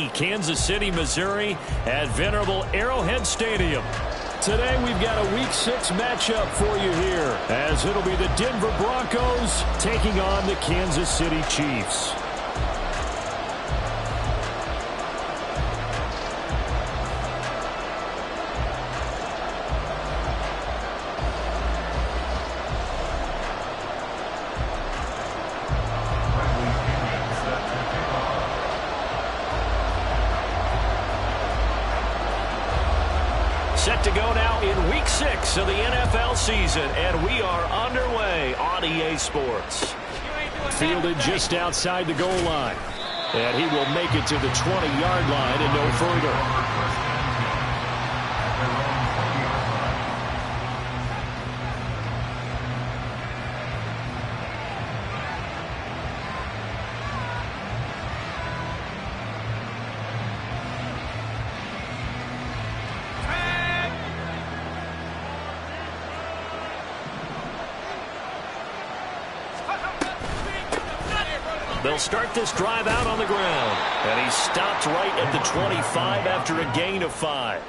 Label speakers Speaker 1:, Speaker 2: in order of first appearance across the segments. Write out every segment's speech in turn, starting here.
Speaker 1: Kansas City, Missouri at venerable Arrowhead Stadium. Today we've got a Week 6 matchup for you here, as it'll be the Denver Broncos taking on the Kansas City Chiefs. Set to go now in Week 6 of the NFL season, and we are underway on EA Sports. Fielded just outside the goal line, and he will make it to the 20-yard line and no further. They'll start this drive out on the ground. And he stopped right at the 25 after a gain of 5.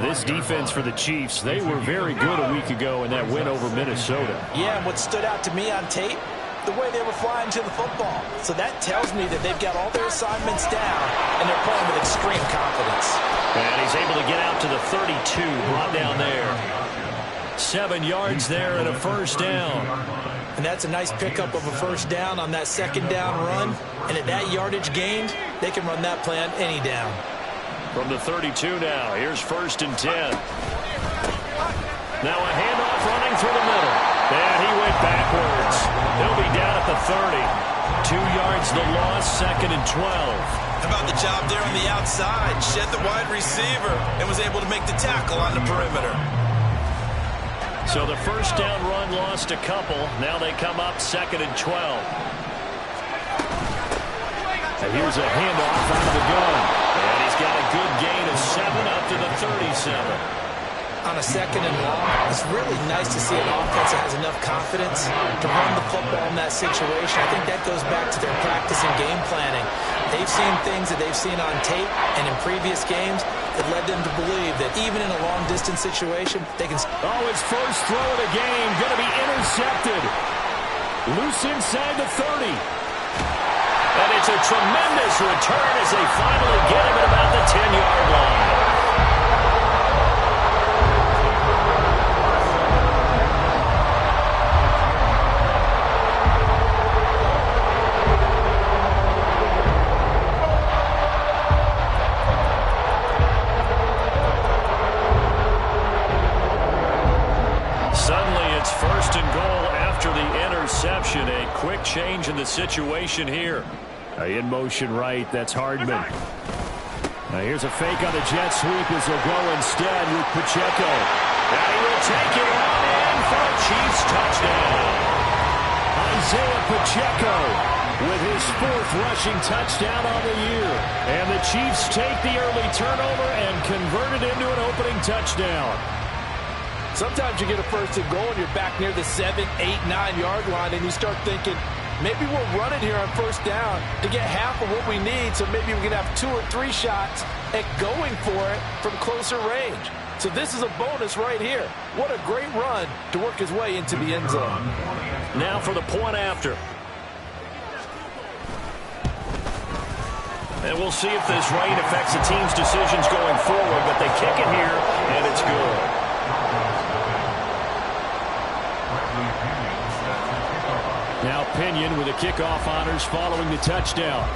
Speaker 1: This defense for the Chiefs, they were very good a week ago in that win over Minnesota.
Speaker 2: Yeah, and what stood out to me on tape, the way they were flying to the football. So that tells me that they've got all their assignments down, and they're playing with extreme confidence.
Speaker 1: And he's able to get out to the 32, brought down there. 7 yards there and a first down.
Speaker 2: And that's a nice pickup of a first down on that second down run. And at that yardage gained, they can run that play on any down.
Speaker 1: From the 32 now, here's 1st and 10. Now a handoff running through the middle. And he went backwards. He'll be down at the 30. 2 yards the loss, 2nd and 12.
Speaker 3: How about the job there on the outside? Shed the wide receiver and was able to make the tackle on the perimeter.
Speaker 1: So the first down run lost a couple. Now they come up 2nd and 12. And here's a handoff out of the gun. And he's got a good gain of 7 up to the 37.
Speaker 2: On a 2nd and long, it's really nice to see an offense that has enough confidence to run the football in that situation. I think that goes back to their practice and game planning. They've seen things that they've seen on tape and in previous games that led them to believe that even in a long-distance situation, they can...
Speaker 1: Oh, his first throw of the game going to be intercepted. Loose inside the 30. And it's a tremendous return as they finally get him at about the 10-yard line. Interception, a quick change in the situation here. In motion right, that's Hardman. Now here's a fake on the jet sweep as they'll go instead with Pacheco. And he will take it on in for a Chiefs touchdown. Isaiah Pacheco with his 4th rushing touchdown on the year. And the Chiefs take the early turnover and convert it into an opening touchdown.
Speaker 2: Sometimes you get a 1st and goal and you're back near the 7, 8, 9-yard line, and you start thinking, maybe we'll run it here on 1st down to get half of what we need, so maybe we can have 2 or 3 shots at going for it from closer range. So this is a bonus right here. What a great run to work his way into the end zone.
Speaker 1: Now for the point after. And we'll see if this rain affects the team's decisions going forward, but they kick it here, and it's good. Now Pinion with the kickoff honors following the touchdown.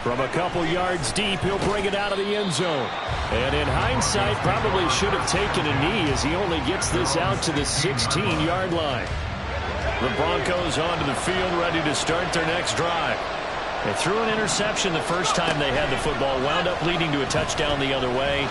Speaker 1: From a couple yards deep, he'll bring it out of the end zone. And in hindsight, probably should have taken a knee as he only gets this out to the 16-yard line. The Broncos onto the field, ready to start their next drive. They threw an interception the first time they had the football, wound up leading to a touchdown the other way.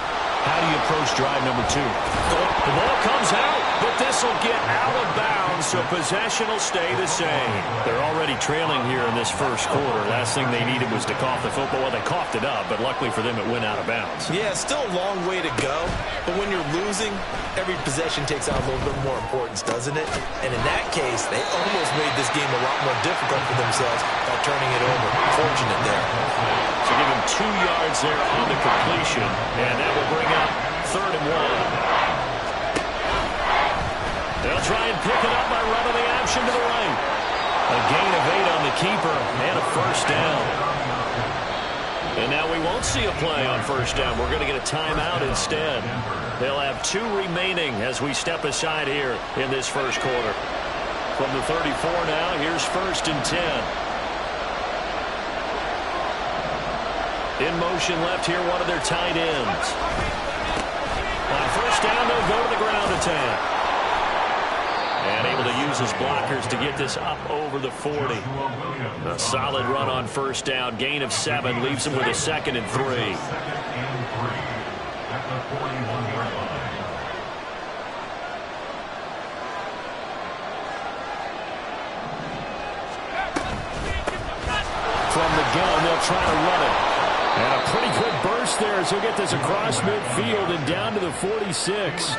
Speaker 1: How do you approach drive number 2? The ball comes out, but this will get out of bounds, so possession will stay the same. They're already trailing here in this first quarter. Last thing they needed was to cough the football. Well, they coughed it up, but luckily for them, it went out of bounds.
Speaker 2: Yeah, still a long way to go, but when you're losing, every possession takes on a little bit more importance, doesn't it? And in that case, they almost made this game a lot more difficult for themselves by turning it over. Fortunate there.
Speaker 1: So give him 2 yards there on the completion, and that will bring up 3rd and 1. They'll try and pick it up by running the option to the right. A gain of 8 on the keeper and a first down. And now we won't see a play on first down. We're going to get a timeout instead. They'll have 2 remaining as we step aside here in this first quarter. From the 34 now, here's 1st and 10. In motion left here, one of their tight ends. On first down, they'll go to the ground attack. And able to use his blockers to get this up over the 40. A solid run on first down. Gain of 7 leaves him with a 2nd and 3. From the gun, they'll try to run it. And a pretty good burst there as he'll get this across midfield and down to the 46.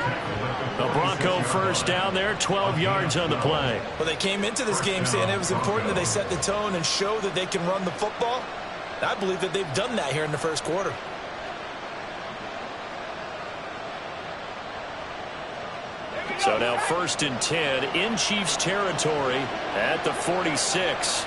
Speaker 1: A Bronco first down there, 12 yards on the play.
Speaker 2: Well, they came into this game saying it was important that they set the tone and show that they can run the football. I believe that they've done that here in the first quarter.
Speaker 1: So now 1st and 10 in Chiefs territory at the 46.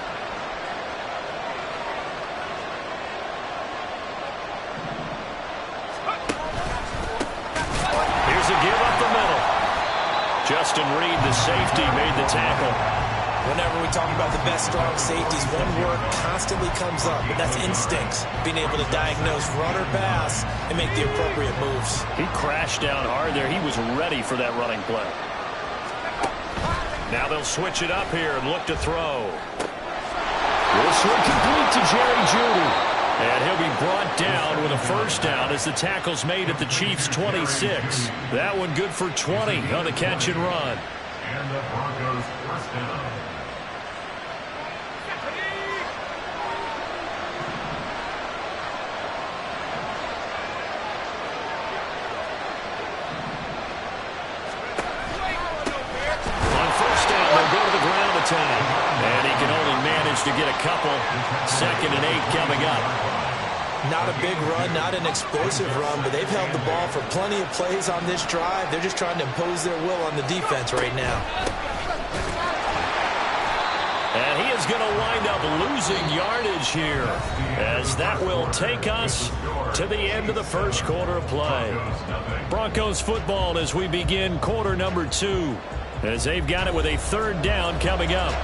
Speaker 1: Justin Reed, the safety, made the tackle.
Speaker 2: Whenever we talk about the best strong safeties, one word constantly comes up, and that's instincts. Being able to diagnose run or pass and make the appropriate moves.
Speaker 1: He crashed down hard there. He was ready for that running play. Now they'll switch it up here and look to throw. This one complete to Jerry Jeudy. And he'll be brought down with a first down as the tackle's made at the Chiefs' 26. That one good for 20 on the catch and run.
Speaker 4: And the Broncos first down.
Speaker 1: On first down, they'll go to the ground attack. And he can only manage to get a couple. 2nd and 8 coming up.
Speaker 2: Not a big run, not an explosive run, but they've held the ball for plenty of plays on this drive. They're just trying to impose their will on the defense right now.
Speaker 1: And he is going to wind up losing yardage here, as that will take us to the end of the first quarter of play. Broncos football as we begin quarter number 2, as they've got it with a 3rd down coming up.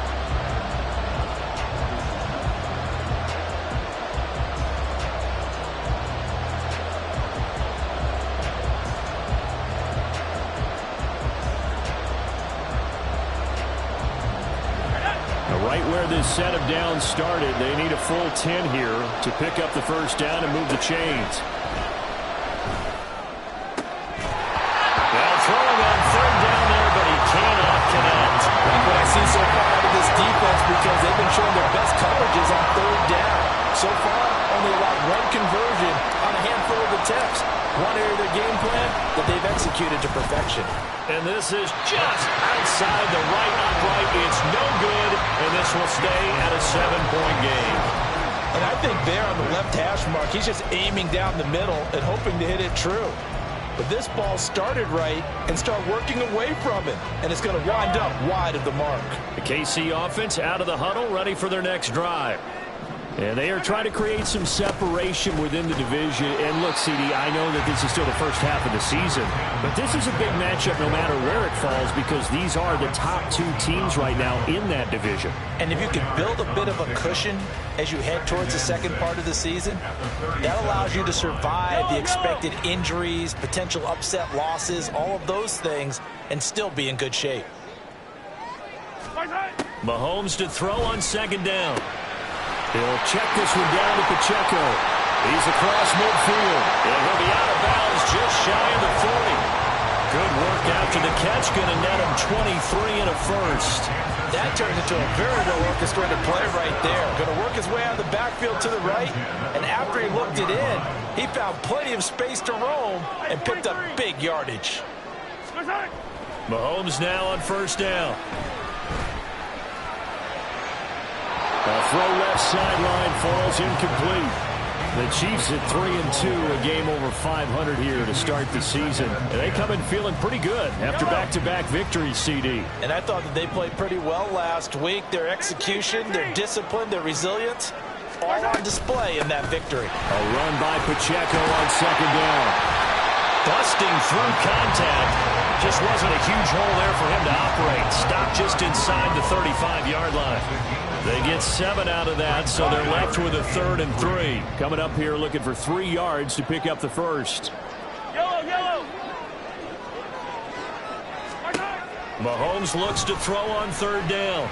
Speaker 1: Right where this set of downs started, they need a full 10 here to pick up the first down and move the chains. Now throwing on 3rd down there, but he cannot connect.
Speaker 2: Like what I see so far out of this defense, because they've been showing their best coverages on 3rd down. So far, only allowed 1 conversion on a handful of attempts. One area of their game plan that they've executed to perfection.
Speaker 1: And this is just outside the right upright. It's no good, and this will stay at a 7-point game.
Speaker 2: And I think there on the left hash mark, he's just aiming down the middle and hoping to hit it true. But this ball started right and start working away from it, and it's going to wind up wide of the mark.
Speaker 1: The KC offense out of the huddle, ready for their next drive. And they are trying to create some separation within the division. And look, CD, I know that this is still the first half of the season, but this is a big matchup no matter where it falls, because these are the top 2 teams right now in that division.
Speaker 2: And if you can build a bit of a cushion as you head towards the second part of the season, that allows you to survive the expected injuries, potential upset losses, all of those things, and still be in good shape.
Speaker 1: Mahomes to throw on 2nd down. He'll check this one down to Pacheco. He's across midfield. And he'll be out of bounds just shy of the 40. Good work after the catch. Going to net him 23 and a first.
Speaker 2: That turned into a very well-orchestrated play right there. Going to work his way out of the backfield to the right. And after he looked it in, he found plenty of space to roam and picked up big yardage.
Speaker 1: Mahomes now on first down. A throw left sideline falls incomplete. The Chiefs at 3-2, a game over 500 here to start the season. And they come in feeling pretty good after back-to-back victories, CD.
Speaker 2: And I thought that they played pretty well last week. Their execution, their discipline, their resilience, all on display in that victory.
Speaker 1: A run by Pacheco on second down. Busting through contact. Just wasn't a huge hole there for him to operate. Stopped just inside the 35-yard line. They get 7 out of that, so they're left with a 3rd and 3. Coming up here looking for 3 yards to pick up the first. Mahomes looks to throw on 3rd down.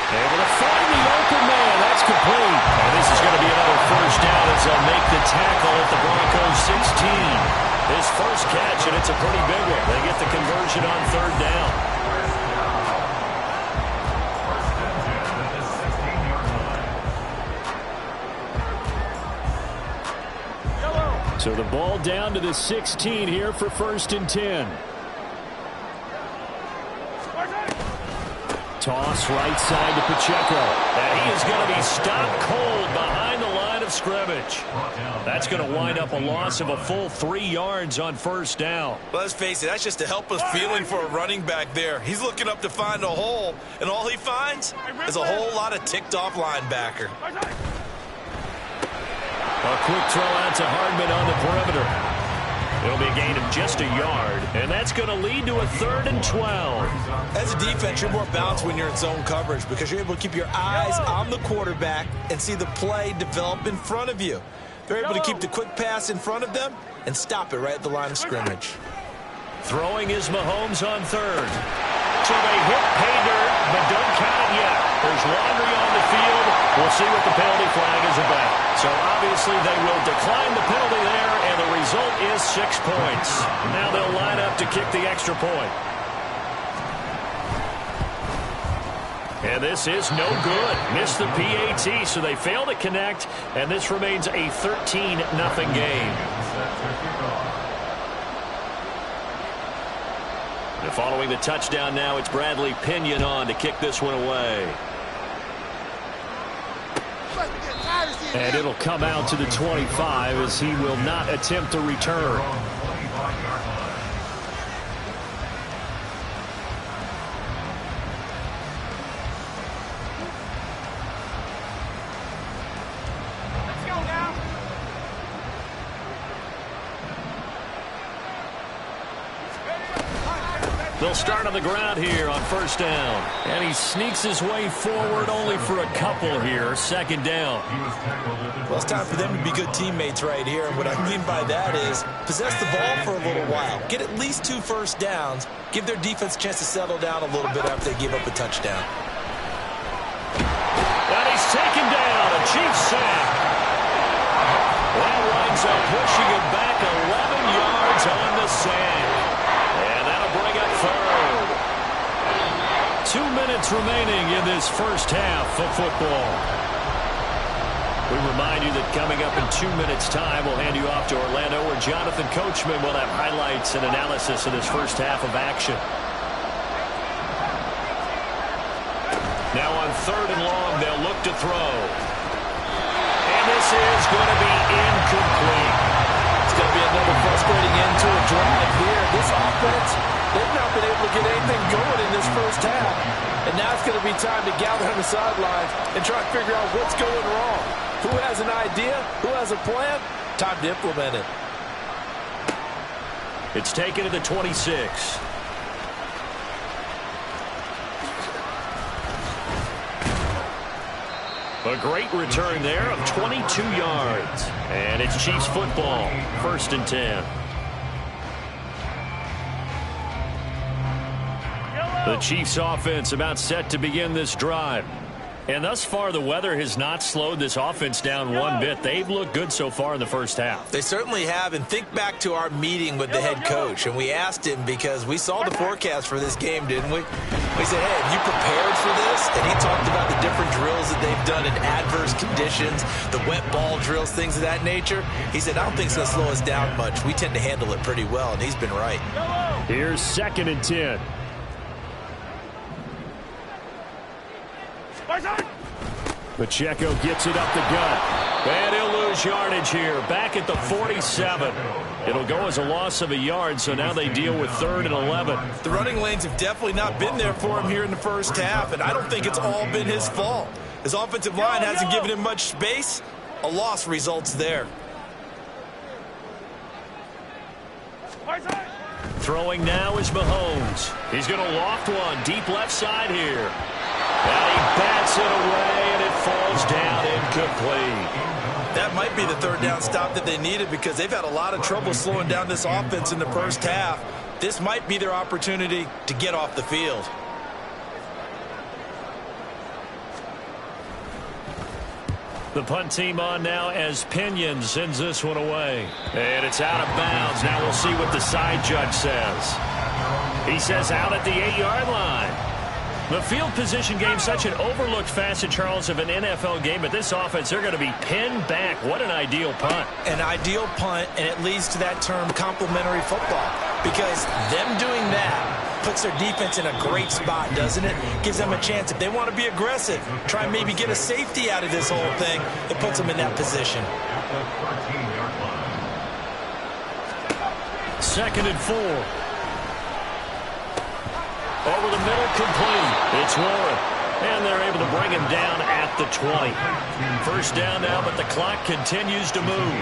Speaker 1: Able to find the open man. That's complete. And this is going to be another first down as they'll make the tackle at the Broncos 16. His first catch, and it's a pretty big one. They get the conversion on 3rd down. So the ball down to the 16 here for 1st and 10. Toss right side to Pacheco. And he is going to be stopped cold behind the line of scrimmage. That's going to wind up a loss of a full 3 yards on 1st down.
Speaker 3: Well, let's face it, that's just a helpless feeling for a running back there. He's looking up to find a hole, and all he finds is a whole lot of ticked-off linebacker.
Speaker 1: A quick throw out to Hardman on the perimeter. It'll be a gain of just a yard, and that's going to lead to a 3rd and 12.
Speaker 3: As a defense, you're more balanced when you're in zone coverage because you're able to keep your eyes on the quarterback and see the play develop in front of you. They're able to keep the quick pass in front of them and stop it right at the line of scrimmage.
Speaker 1: Throwing is Mahomes on 3rd. So they hit pay dirt, but don't count it yet. There's laundry on the field. We'll see what the penalty flag is about. So obviously they will decline the penalty there, and the result is 6 points. Now they'll line up to kick the extra point. And this is no good. Missed the PAT, so they fail to connect, and this remains a 13-0 game. And following the touchdown now, it's Bradley Pinion on to kick this one away. And it'll come out to the 25 as he will not attempt to return. They'll start on the ground here on 1st down. And he sneaks his way forward only for a couple here. 2nd down.
Speaker 2: Well, it's time for them to be good teammates right here. And what I mean by that is possess the ball for a little while. Get at least 2 first downs. Give their defense a chance to settle down a little bit after they give up a touchdown.
Speaker 1: And he's taken down. A Chiefs sack. That winds up pushing him back 11 yards on the sack. And that'll bring up 3rd. 2 minutes remaining in this first half of football. We remind you that coming up in 2 minutes' time, we'll hand you off to Orlando, where Jonathan Coachman will have highlights and analysis of this first half of action. Now on 3rd and long, they'll look to throw. And this is going to be incomplete.
Speaker 2: It's going to be another frustrating end to a drive here. This offense, they've not been able to get anything going in this first half. And now it's going to be time to gather on the sidelines and try to figure out what's going wrong. Who has an idea? Who has a plan? Time to implement it.
Speaker 1: It's taken to the 26. A great return there of 22 yards. And it's Chiefs football. 1st and 10. The Chiefs offense about set to begin this drive. And thus far, the weather has not slowed this offense down one bit. They've looked good so far in the first half.
Speaker 3: They certainly have, and think back to our meeting with the head coach, and we asked him because we saw the forecast for this game, didn't we? We said, hey, have you prepared for this? And he talked about the different drills that they've done in adverse conditions, the wet ball drills, things of that nature. He said, I don't think it's going to slow us down much. We tend to handle it pretty well, and he's been right.
Speaker 1: Here's 2nd and 10. Pacheco gets it up the gut. And he'll lose yardage here. Back at the 47. It'll go as a loss of a yard, so now they deal with 3rd and 11.
Speaker 3: The running lanes have definitely not been there for him here in the first half, and I don't think it's all been his fault. His offensive line hasn't given him much space. A loss results there.
Speaker 1: Throwing now is Mahomes. He's going to loft one deep left side here. And he bats it away, and it falls down incomplete.
Speaker 3: That might be the 3rd down stop that they needed because they've had a lot of trouble slowing down this offense in the first half. This might be their opportunity to get off the field.
Speaker 1: The punt team on now as Pinion sends this one away. And it's out of bounds. Now we'll see what the side judge says. He says out at the 8-yard line. The field position game, such an overlooked facet, Charles, of an NFL game. But this offense, they're going to be pinned back. What an ideal punt.
Speaker 3: An ideal punt, and it leads to that term complementary football. Because them doing that puts their defense in a great spot, doesn't it? Gives them a chance. If they want to be aggressive, try and maybe get a safety out of this whole thing, it puts them in that position.
Speaker 1: 2nd and 4. Over the middle, complete. It's Warren. And they're able to bring him down at the 20. First down now, but the clock continues to move.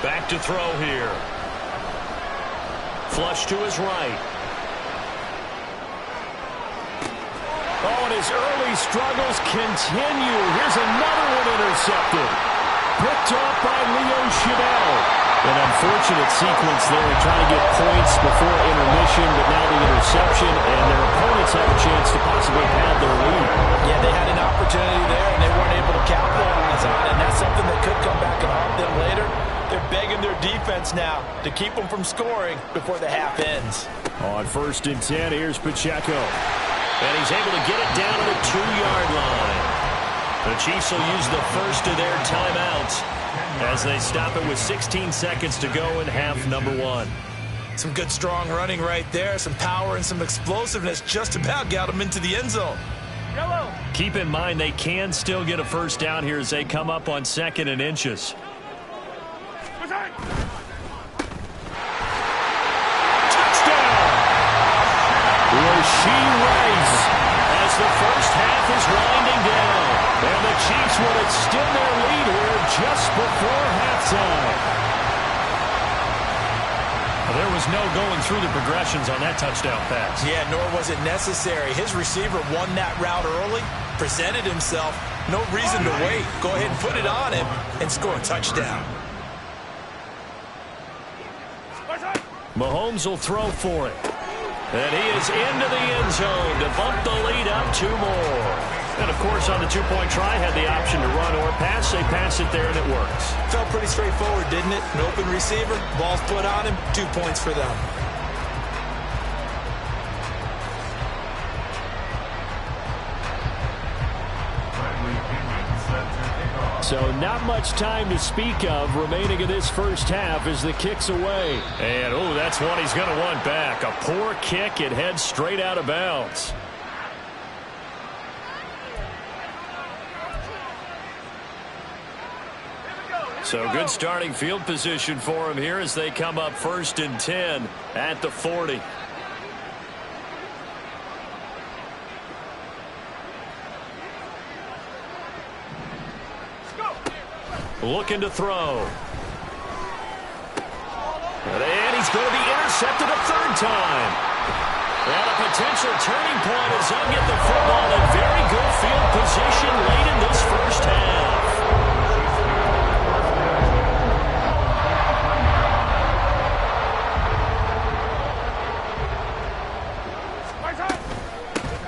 Speaker 1: Back to throw here. Flush to his right. Oh, and his early struggles continue. Here's another one intercepted. Picked off by Leo Chenal. An unfortunate sequence there, trying to get points before intermission, but now the interception, and their opponents have a chance to possibly pad their lead.
Speaker 3: Yeah, they had an opportunity there, and they weren't able to capitalize on it, and that's something that could come back and haunt them later. They're begging their defense now to keep them from scoring before the half ends.
Speaker 1: On 1st and 10, here's Pacheco. And he's able to get it down to the 2-yard line. The Chiefs will use the first of their timeouts as they stop it with 16 seconds to go in half number 1.
Speaker 3: Some good, strong running right there. Some power and some explosiveness just about got them into the end zone.
Speaker 1: Keep in mind they can still get a first down here as they come up on 2nd and inches. Touchdown! Rasheed Rice as the first half is winding down. And the Chiefs would extend their lead here just before halftime. Well, there was no going through the progressions on that touchdown pass.
Speaker 3: Yeah, nor was it necessary. His receiver won that route early, presented himself. No reason to wait. Go ahead and put it on him and score a touchdown.
Speaker 1: Mahomes will throw for it. And he is into the end zone to bump the lead up 2 more. And, of course, on the 2-point try, had the option to run or pass. They pass it there, and it works.
Speaker 3: Felt pretty straightforward, didn't it? An open receiver, ball's put on him, 2 points for them.
Speaker 1: So not much time to speak of remaining in this first half as the kick's away. And, oh, that's one he's going to want back. A poor kick. It heads straight out of bounds. So good starting field position for him here as they come up 1st and 10 at the 40. Looking to throw. And he's going to be intercepted a 3rd time. And a potential turning point as they'll get the football in very good field position late in this first half.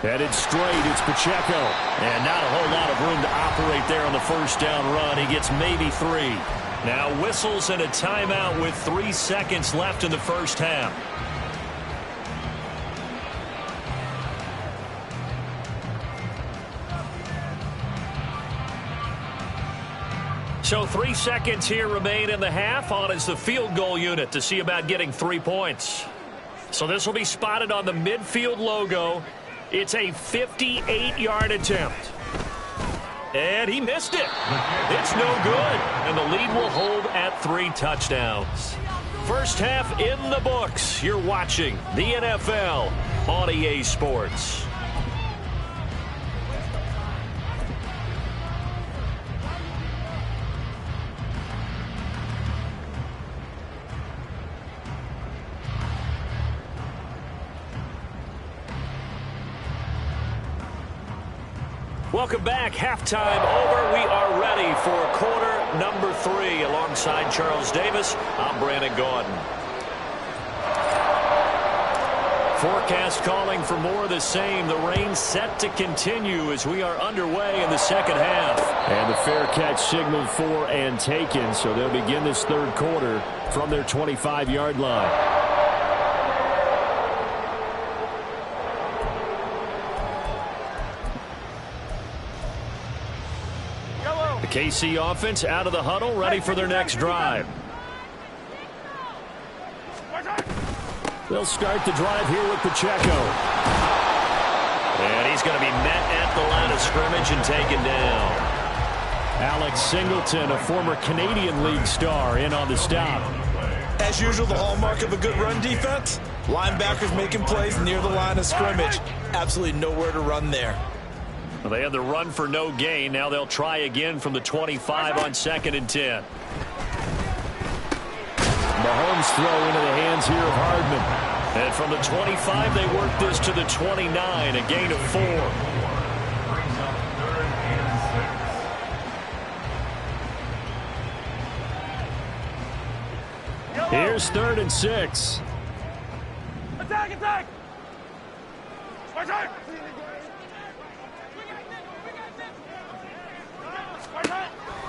Speaker 1: Headed straight, it's Pacheco. And not a whole lot of room to operate there on the first down run. He gets maybe 3. Now whistles and a timeout with 3 seconds left in the first half. So 3 seconds here remain in the half. On is the field goal unit to see about getting 3 points. So this will be spotted on the midfield logo. It's a 58-yard attempt. And he missed it. It's no good. And the lead will hold at 3 touchdowns. First half in the books. You're watching the NFL on EA Sports. Welcome back. Halftime over. We are ready for quarter number 3. Alongside Charles Davis, I'm Brandon Gaudin. Forecast calling for more of the same. The rain set to continue as we are underway in the second half. And the fair catch signaled for and taken, so they'll begin this third quarter from their 25-yard line. KC offense out of the huddle, ready for their next drive. They'll start the drive here with Pacheco. And he's going to be met at the line of scrimmage and taken down. Alex Singleton, a former Canadian League star, in on the stop.
Speaker 3: As usual, the hallmark of a good run defense, linebackers making plays near the line of scrimmage. Absolutely nowhere to run there.
Speaker 1: Well, they had the run for no gain. Now they'll try again from the 25 on 2nd and 10. Mahomes throw into the hands here of Hardman. And from the 25, they work this to the 29, a gain of 4. Here's 3rd and 6.
Speaker 5: Attack, attack! Attack!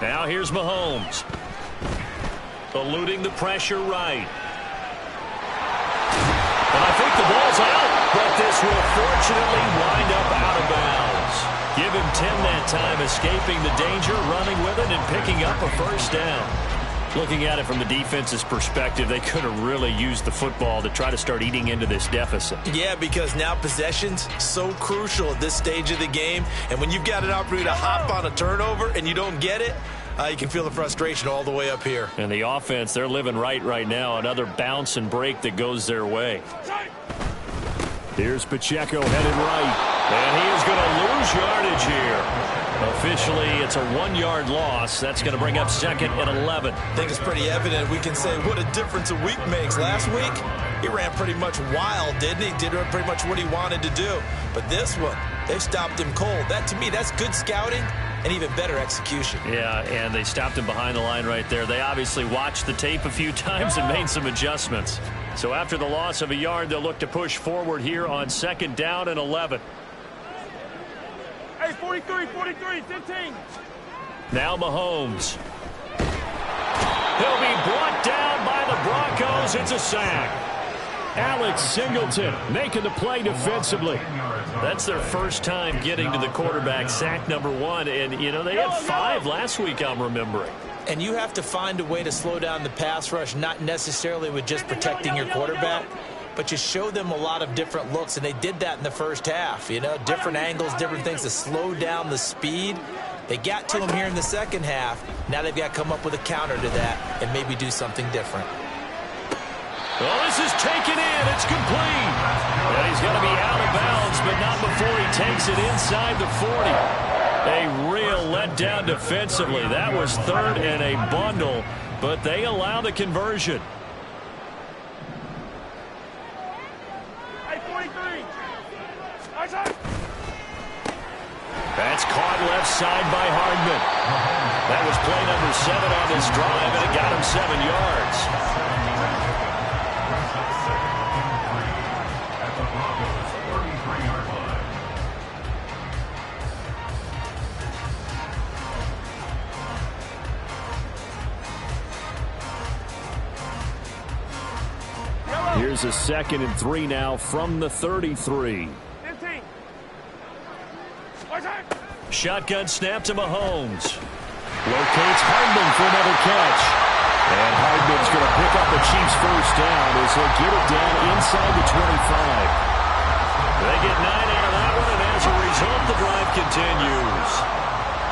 Speaker 1: Now here's Mahomes. Eluding the pressure right. And I think the ball's out, but this will fortunately wind up out of bounds. Give him 10 that time, escaping the danger, running with it, and picking up a first down. Looking at it from the defense's perspective, they could have really used the football to try to start eating into this deficit.
Speaker 3: Yeah, because now possession's so crucial at this stage of the game. And when you've got an opportunity to hop on a turnover and you don't get it, you can feel the frustration all the way up here.
Speaker 1: And the offense, they're living right now. Another bounce and break that goes their way. Here's Pacheco headed right. And he is going to lose yardage here. Officially, it's a 1-yard loss. That's going to bring up 2nd and 11.
Speaker 3: I think it's pretty evident. We can say what a difference a week makes. Last week, he ran pretty much wild, didn't he? Did pretty much what he wanted to do. But this one, they've stopped him cold. That, to me, that's good scouting and even better execution.
Speaker 1: Yeah, and they stopped him behind the line right there. They obviously watched the tape a few times and made some adjustments. So after the loss of a yard, they'll look to push forward here on 2nd down and 11.
Speaker 5: Hey, 43, 15.
Speaker 1: Now Mahomes. He'll be brought down by the Broncos. It's a sack. Alex Singleton making the play defensively. That's their first time getting to the quarterback, sack number 1. And, you know, they had 5 last week, I'm remembering.
Speaker 3: And you have to find a way to slow down the pass rush, not necessarily with just protecting your quarterback, but you show them a lot of different looks, and they did that in the first half. You know, different angles, different things to slow down the speed. They got to him here in the second half. Now they've got to come up with a counter to that and maybe do something different.
Speaker 1: Well, this is taken in. It's complete. And he's going to be out of bounds, but not before he takes it inside the 40. A real letdown defensively. That was 3rd and a bundle, but they allow the conversion. That's caught left side by Hardman. That was play number 7 on this drive, and it got him 7 yards. Here's a 2nd and 3 now from the 33.
Speaker 5: 15.
Speaker 1: Shotgun snap to Mahomes. Locates Hardman for another catch. And Hardman's going to pick up the Chiefs' first down as they get it down inside the 25. They get 9 out of that one, and as a result, the drive continues.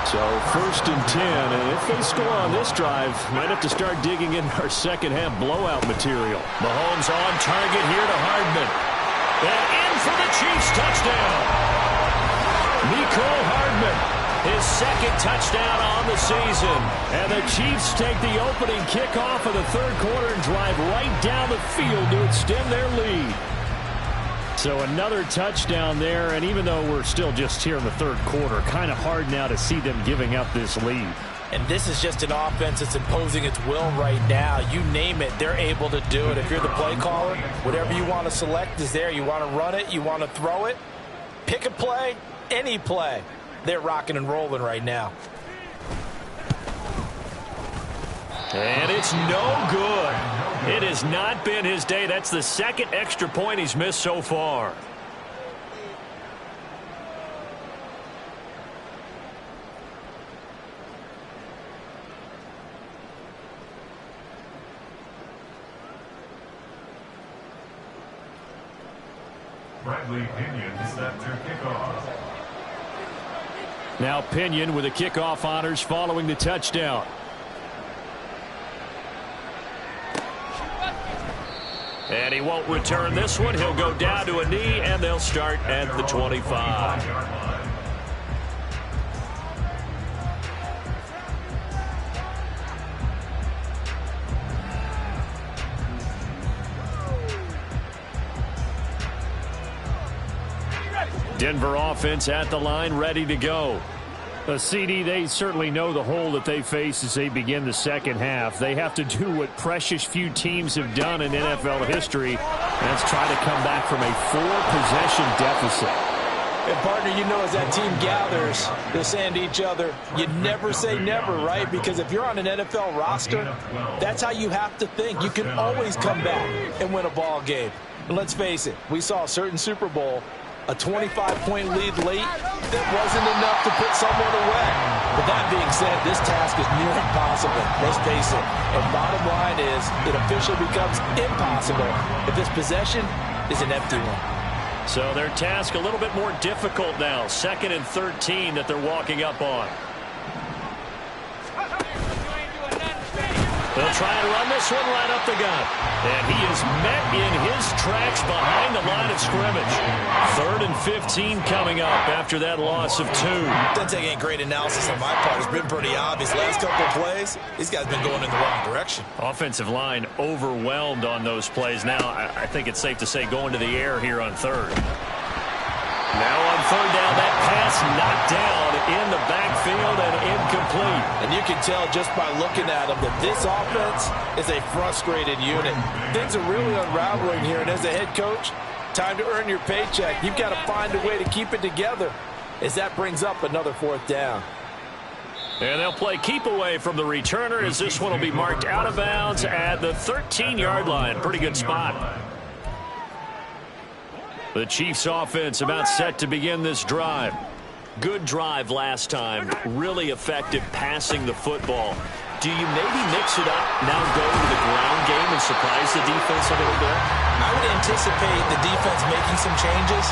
Speaker 1: So 1st and 10, and if they score on this drive, might have to start digging in our second-half blowout material. Mahomes on target here to Hardman. And in for the Chiefs' touchdown. Nicole Hardman, his 2nd touchdown on the season. And the Chiefs take the opening kickoff of the 3rd quarter and drive right down the field to extend their lead. So another touchdown there, and even though we're still just here in the 3rd quarter, kind of hard now to see them giving up this lead.
Speaker 2: And this is just an offense that's imposing its will right now. You name it, they're able to do it. If you're the play caller, whatever you want to select is there. You want to run it, you want to throw it, pick a play, any play. They're rocking and rolling right now.
Speaker 1: And it's no good. It has not been his day. That's the 2nd extra point he's missed so far.
Speaker 4: Bradley Pinion set to kickoff.
Speaker 1: Now Pinion with the kickoff honors following the touchdown. And he won't return this one. He'll go down to a knee, and they'll start at the 25. Denver offense at the line, ready to go. CD, they certainly know the hole that they face as they begin the 2nd half. They have to do what precious few teams have done in NFL history. That's try to come back from a 4-possession deficit.
Speaker 2: And partner, you know, as that team gathers, they're saying to each other, you never say never, right? Because if you're on an NFL roster, that's how you have to think. You can always come back and win a ball game. And let's face it, we saw a certain Super Bowl, a 25-point lead late, that wasn't enough to put someone away. But that being said, this task is near impossible. Let's face it. And bottom line is, it officially becomes impossible if this possession is an empty one.
Speaker 1: So their task a little bit more difficult now. 2nd and 13 that they're walking up on. They'll try and run this one right up the gut. And he is met in his tracks behind the line of scrimmage. 3rd and 15 coming up after that loss of 2.
Speaker 3: Doesn't take any great analysis on my part. It's been pretty obvious. Last couple of plays, these guys have been going in the wrong direction.
Speaker 1: Offensive line overwhelmed on those plays. Now, I think it's safe to say going to the air here on 3rd. Now on 3rd down, that pass knocked down in the backfield and incomplete.
Speaker 2: And you can tell just by looking at them that this offense is a frustrated unit. Things are really unraveling here, and as a head coach, time to earn your paycheck. You've got to find a way to keep it together as that brings up another 4th down.
Speaker 1: And they'll play keep away from the returner as this one will be marked out of bounds at the 13-yard line. Pretty good spot. The Chiefs offense about set to begin this drive. Good drive last time. Really effective passing the football. Do you maybe mix it up, now go to the ground game and surprise the defense a little bit?
Speaker 3: I would anticipate the defense making some changes,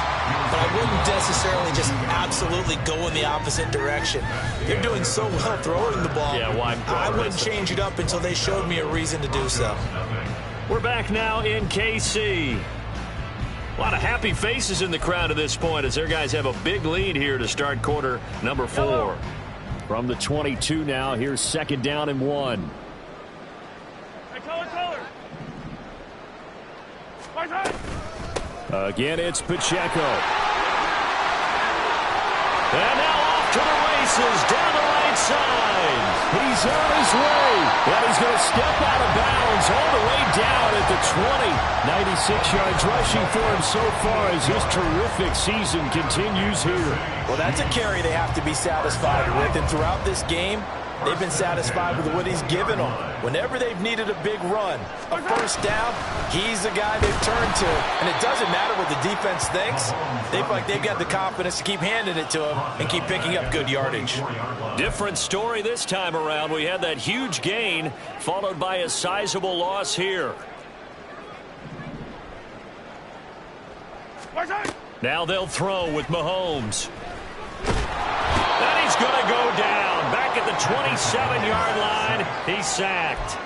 Speaker 3: but I wouldn't necessarily just absolutely go in the opposite direction. They're doing so well throwing the ball.
Speaker 1: Yeah, why?
Speaker 3: I wouldn't change it up until they showed me a reason to do so.
Speaker 1: We're back now in KC. A lot of happy faces in the crowd at this point as their guys have a big lead here to start quarter number 4. From the 22 now, here's 2nd down and 1.
Speaker 5: Hey, color.
Speaker 1: Again, it's Pacheco. And now off to the races down the right side. He's on his way. And he's going to step out of bounds all the way down at the 20. 96 yards rushing for him so far as his terrific season continues here.
Speaker 2: Well, that's a carry they have to be satisfied with. And throughout this game, they've been satisfied with what he's given them. Whenever they've needed a big run, a first down, he's the guy they've turned to. And it doesn't matter what the defense thinks. They feel like they've got the confidence to keep handing it to him and keep picking up good yardage.
Speaker 1: Different story this time around. We had that huge gain followed by a sizable loss here. Now they'll throw with Mahomes. And he's going to go down. Back at the 27-yard line. He's sacked.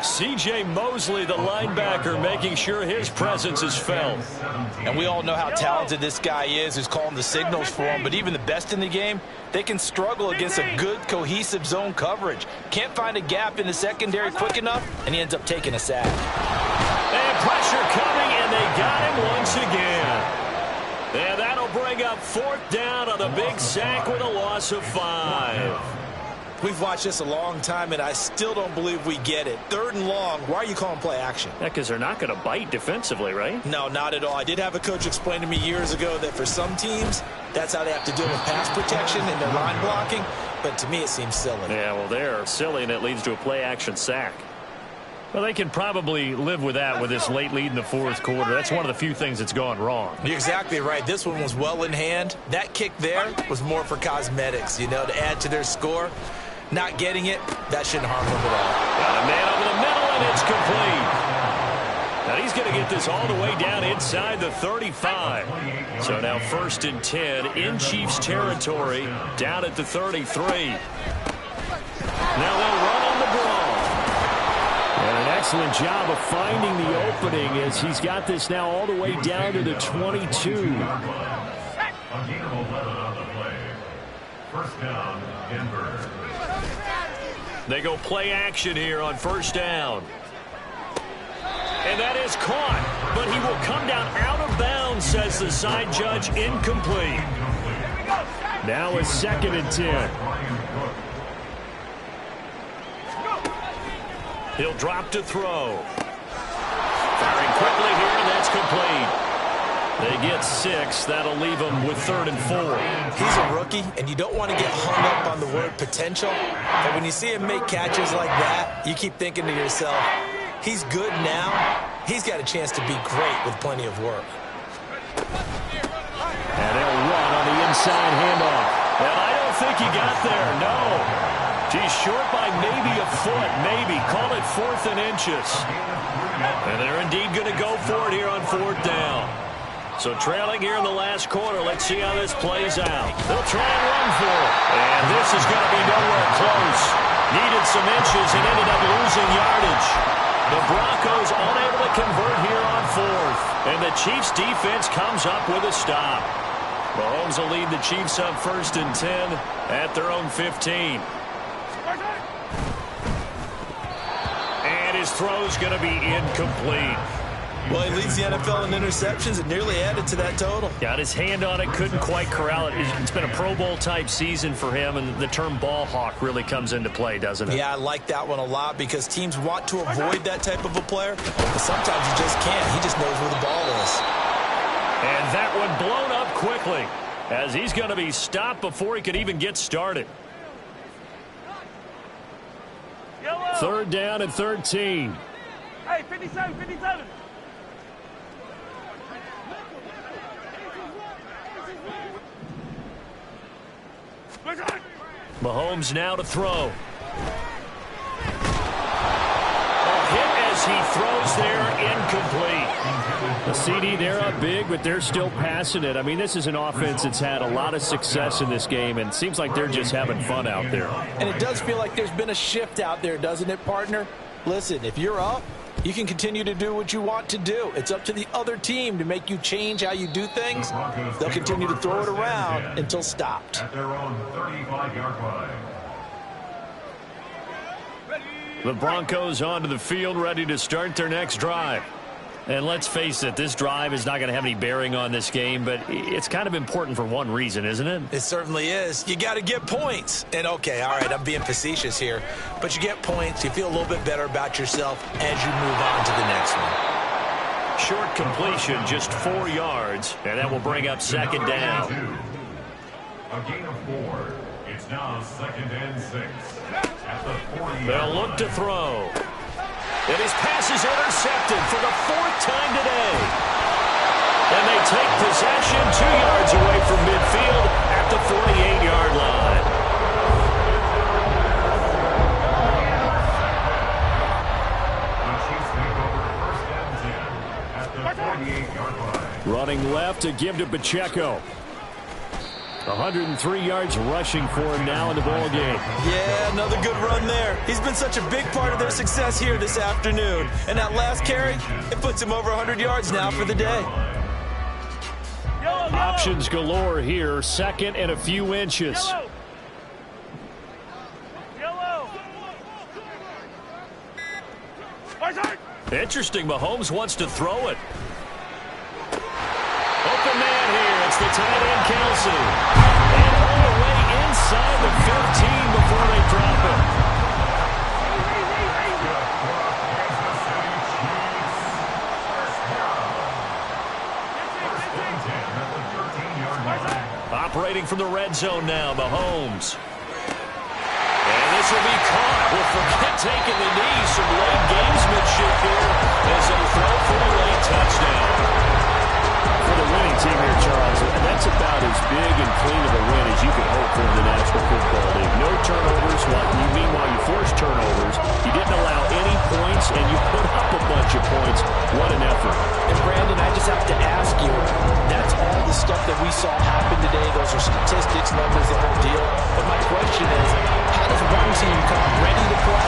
Speaker 1: C.J. Mosley, the linebacker, making sure his presence is felt.
Speaker 2: And we all know how talented this guy is who's calling the signals for him. But even the best in the game, they can struggle against a good, cohesive zone coverage. Can't find a gap in the secondary quick enough, and he ends up taking a sack.
Speaker 1: And pressure coming, and they got him once again. And that'll bring up 4th down on a big sack with a loss of 5.
Speaker 3: We've watched this a long time, and I still don't believe we get it. 3rd and long, why are you calling play action?
Speaker 1: Yeah, because they're not going to bite defensively, right?
Speaker 3: No, not at all. I did have a coach explain to me years ago that for some teams, that's how they have to deal with pass protection and their line blocking. But to me, it seems silly.
Speaker 1: Yeah, well, they're silly, and it leads to a play action sack. Well, they can probably live with that with this late lead in the 4th quarter. That's one of the few things that's gone wrong.
Speaker 3: You're exactly right. This one was well in hand. That kick there was more for cosmetics, you know, to add to their score. Not getting it, that shouldn't harm them at all.
Speaker 1: Got a man over the middle, and it's complete. Now he's going to get this all the way down inside the 35. So now 1st and 10 in Chiefs territory, down at the 33. Now they'll run on the ball. And an excellent job of finding the opening as he's got this now all the way down to the 22.
Speaker 4: A gain of 11 on the play. First down, Denver.
Speaker 1: They go play action here on 1st down. And that is caught, but he will come down out of bounds, says the side judge. Incomplete. Now it's 2nd and 10. He'll drop to throw. Firing quickly here, and that's complete. They get 6. That'll leave them with 3rd and 4.
Speaker 3: He's a rookie, and you don't want to get hung up on the word potential. But when you see him make catches like that, you keep thinking to yourself, he's good now. He's got a chance to be great with plenty of work.
Speaker 1: And they'll run on the inside handoff. And I don't think he got there, no. He's short by maybe a foot, maybe. Call it 4th and inches. And they're indeed going to go for it here on 4th down. So trailing here in the last quarter, let's see how this plays out. They'll try and run for it. And this is going to be nowhere close. Needed some inches and ended up losing yardage. The Broncos unable to convert here on 4th. And the Chiefs defense comes up with a stop. Mahomes will lead the Chiefs up 1st and 10 at their own 15. And his throw's going to be incomplete.
Speaker 3: Well, he leads the NFL in interceptions and nearly added to that total.
Speaker 1: Got his hand on it, couldn't quite corral it. It's been a Pro Bowl-type season for him, and the term ball hawk really comes into play, doesn't it?
Speaker 3: Yeah, I like that one a lot because teams want to avoid that type of a player, but sometimes you just can't. He just knows where the ball is.
Speaker 1: And that one blown up quickly as he's going to be stopped before he could even get started. 3rd down and 13.
Speaker 5: Hey, 57, 57.
Speaker 1: Mahomes now to throw. A hit as he throws there, incomplete. The CD, they're up big, but they're still passing it. I mean, this is an offense that's had a lot of success in this game, and it seems like they're just having fun out there.
Speaker 2: And it does feel like there's been a shift out there, doesn't it, partner? Listen, if you're up, you can continue to do what you want to do. It's up to the other team to make you change how you do things. They'll continue to throw it around until stopped.
Speaker 4: At their own 35-yard line.
Speaker 1: The Broncos onto the field, ready to start their next drive. And let's face it, this drive is not going to have any bearing on this game, but it's kind of important for one reason, isn't it?
Speaker 3: It certainly is. You got to get points. And, okay, all right, I'm being facetious here, but you get points, you feel a little bit better about yourself as you move on to the next one.
Speaker 1: Short completion, just 4 yards, and that will bring up 2nd down.
Speaker 4: A gain of 4. It's now 2nd and 6 at the 40.
Speaker 1: They'll look to throw. And his pass is intercepted for the 4th time today. And they take possession 2 yards away from midfield at the 48-yard line. Running left to give to Pacheco. 103 yards rushing for him now in the ball game.
Speaker 3: Yeah, another good run there. He's been such a big part of their success here this afternoon. And that last carry, it puts him over 100 yards now for the day.
Speaker 1: Options galore here. 2nd and a few inches. Interesting, Mahomes wants to throw it. Open man here. It's the tight end, Kelsey. And all the way inside the 15 before they drop it. Operating from the red zone now, Mahomes. And this will be caught. We'll forget taking the knee. Some late gamesmanship here as they throw for a late touchdown. For the winning team here, Charles, and that's about as big and clean of a win as you could hope for in the National Football League. No turnovers. Meanwhile, you forced turnovers. You didn't allow any points, and you put up a bunch of points. What an effort.
Speaker 2: And, Brandon, I just have to ask you, that's all the stuff that we saw happen today. Those are statistics, numbers, the whole deal. But my question is, how does one team come ready to play,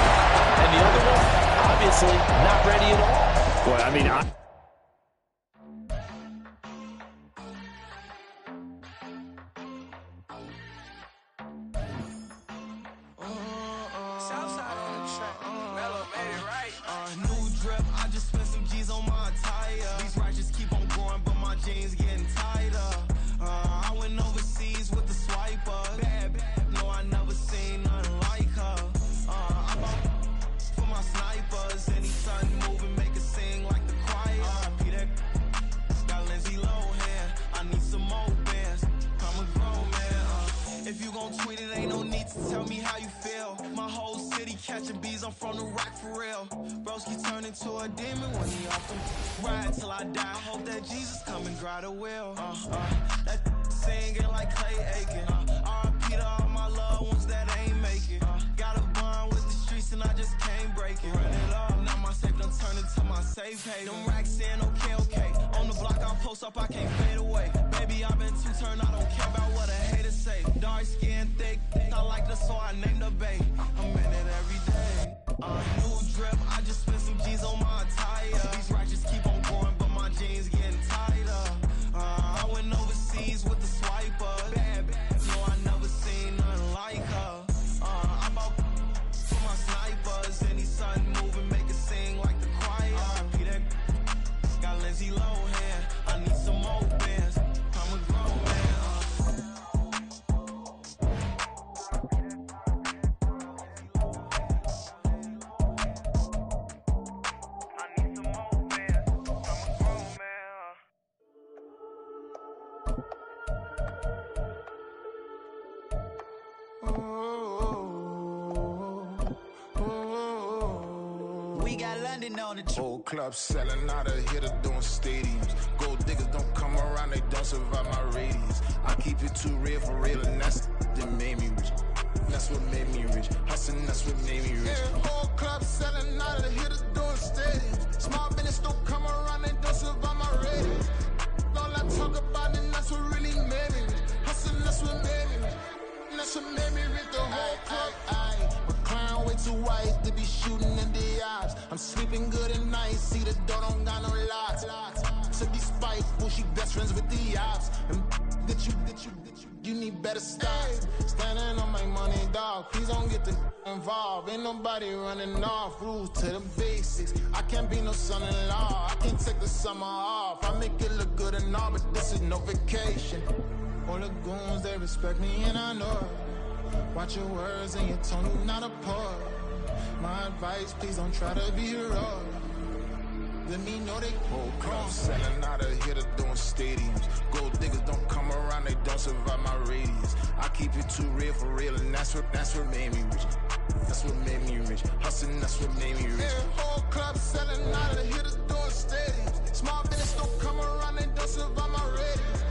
Speaker 2: and the other one, obviously, not ready at all?
Speaker 1: Boy, I mean,
Speaker 6: Whole club selling out of here to doing stadiums. Gold diggers don't come around, they don't survive my radius. I keep it too real for real, and that's that made me rich. That's what made me rich. Hustling, that's what made me rich. Yeah, whole club selling out of here to doing stadiums. Small business don't come around, they don't survive my radius. All I talk about, and that's what really made me rich. Hustling, that's what made me rich. That's what made me rich. The whole club. Clown way too white to be shooting in the eyes. I'm sleeping good at night, see the door don't got no locks. To be spiteful, she best friends with the ops. And you need better stop. Standing on my money, dog. Please don't get involved. Ain't nobody running off. Rules to the basics. I can't be no son-in-law. I can't take the summer off. I make it look good and all, but this is no vacation. All the goons, they respect me and I know it. Watch your words and your tone, you not a part. My advice, please don't try to be heroic. Let me know they whole club selling out of here to doing stadiums. Gold diggers don't come around, they don't survive my radius. I keep it too real, and that's what made me rich. That's what made me rich. Hustling, that's what made me rich. Yeah, whole club selling out of the hitters doing stadiums. Small business don't come around, they don't survive my ratings.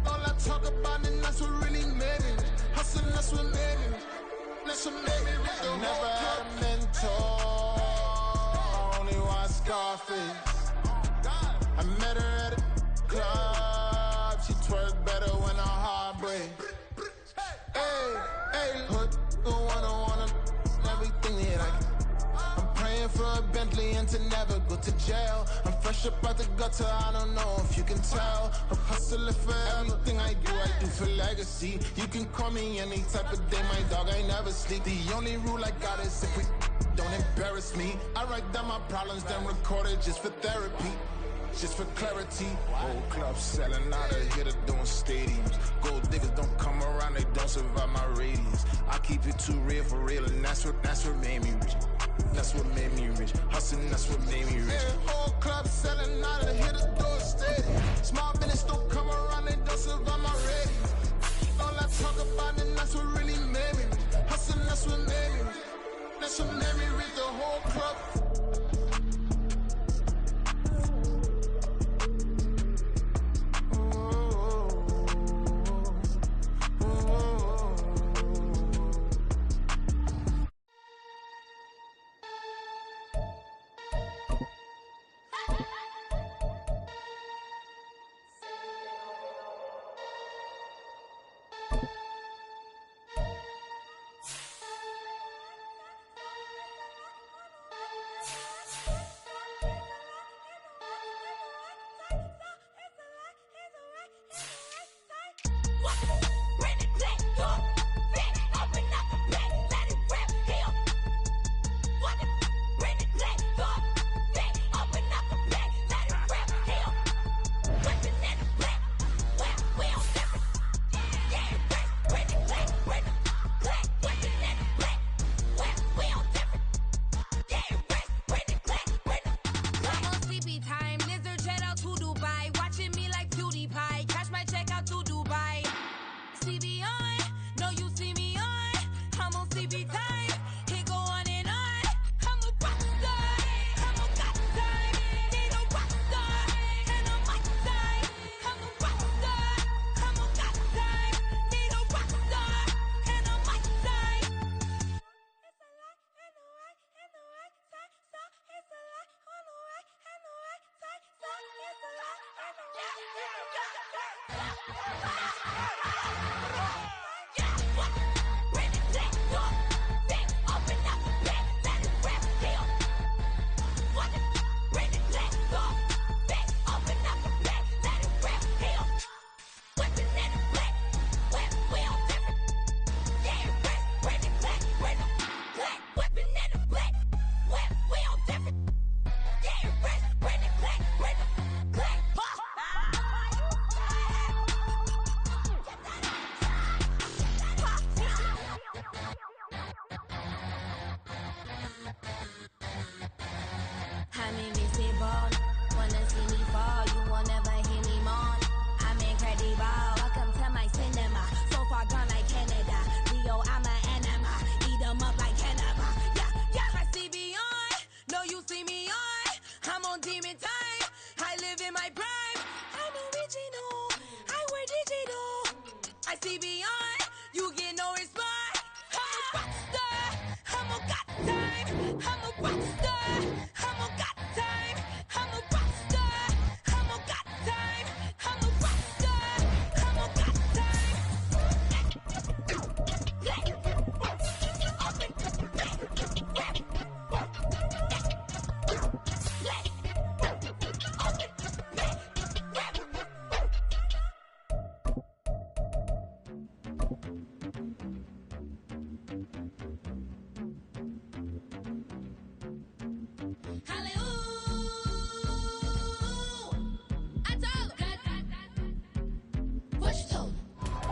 Speaker 6: All I talk about, and that's what really made me rich. Hustling, that's what made me rich. That's what made me rich. I never had a mentor, only one Scarface. I met her at a club, she twerk better when her heart breaks. Hey, hood, wanna everything that I can. I'm praying for a Bentley and to never go to jail. I'm fresh up out the gutter, I don't know if you can tell. I'm hustling for everything I do for legacy. You can call me any type of day, my dog, I never sleep. The only rule I got is if we don't embarrass me. I write down my problems, then record it just for therapy. Just for clarity. Whole club selling out of here doing stadiums. Gold diggers don't come around, they don't survive my radius. I keep it too real, and that's what made me rich. That's what made me rich. Hustling, that's what made me rich. Yeah, whole club selling out of here doing stadiums. Small business don't come around, they don't survive my radius. All I talk about, and that's what really made me rich. Hustling, that's what made me rich. That's what made me rich. The whole club.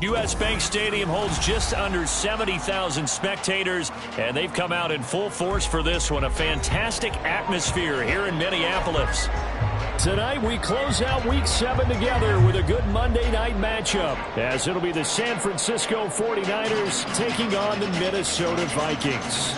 Speaker 1: U.S. Bank Stadium holds just under 70,000 spectators, and they've come out in full force for this one. A fantastic atmosphere here in Minneapolis. Tonight we close out Week 7 together with a good Monday night matchup, as it'll be the San Francisco 49ers taking on the Minnesota Vikings.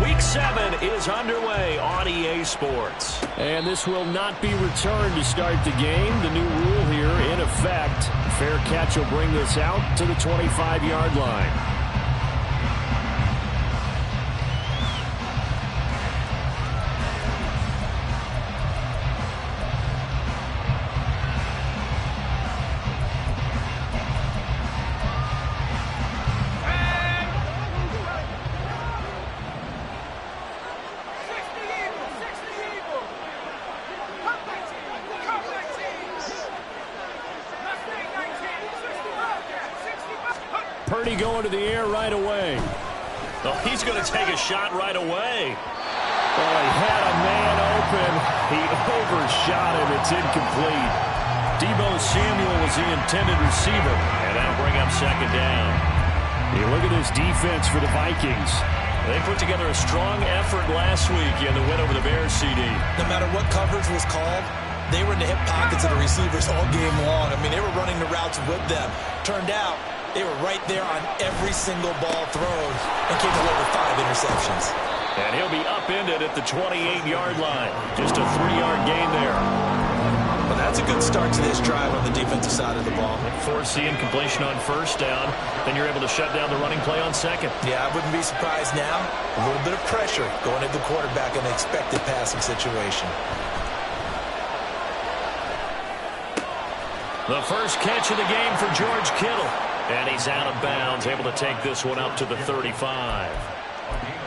Speaker 1: Week 7 is underway on EA Sports. And this will not be returned to start the game. The new rule here in effect. Fair catch will bring this out to the 25-yard line. Purdy going to the air right away.
Speaker 7: Oh, he's going to take a shot right away.
Speaker 1: Oh, he had a man open. He overshot him. It's incomplete. Deebo Samuel was the intended receiver.
Speaker 7: And that'll bring up second down.
Speaker 1: You look at this defense for the Vikings.
Speaker 7: They put together a strong effort last week in the win over the Bears, CD.
Speaker 3: No matter what coverage was called, they were in the hip pockets of the receivers all game long. I mean, they were running the routes with them. Turned out, they were right there on every single ball thrown and came away with 5 interceptions.
Speaker 7: And he'll be upended at the 28-yard line. Just a 3-yard gain there.
Speaker 3: Well, that's a good start to this drive on the defensive side of the ball.
Speaker 7: Force the incompletion on first down. Then you're able to shut down the running play on second.
Speaker 3: Yeah, I wouldn't be surprised now. A little bit of pressure going at the quarterback in an expected passing situation.
Speaker 7: The first catch of the game for George Kittle. And he's out of bounds, able to take this one up to the 35.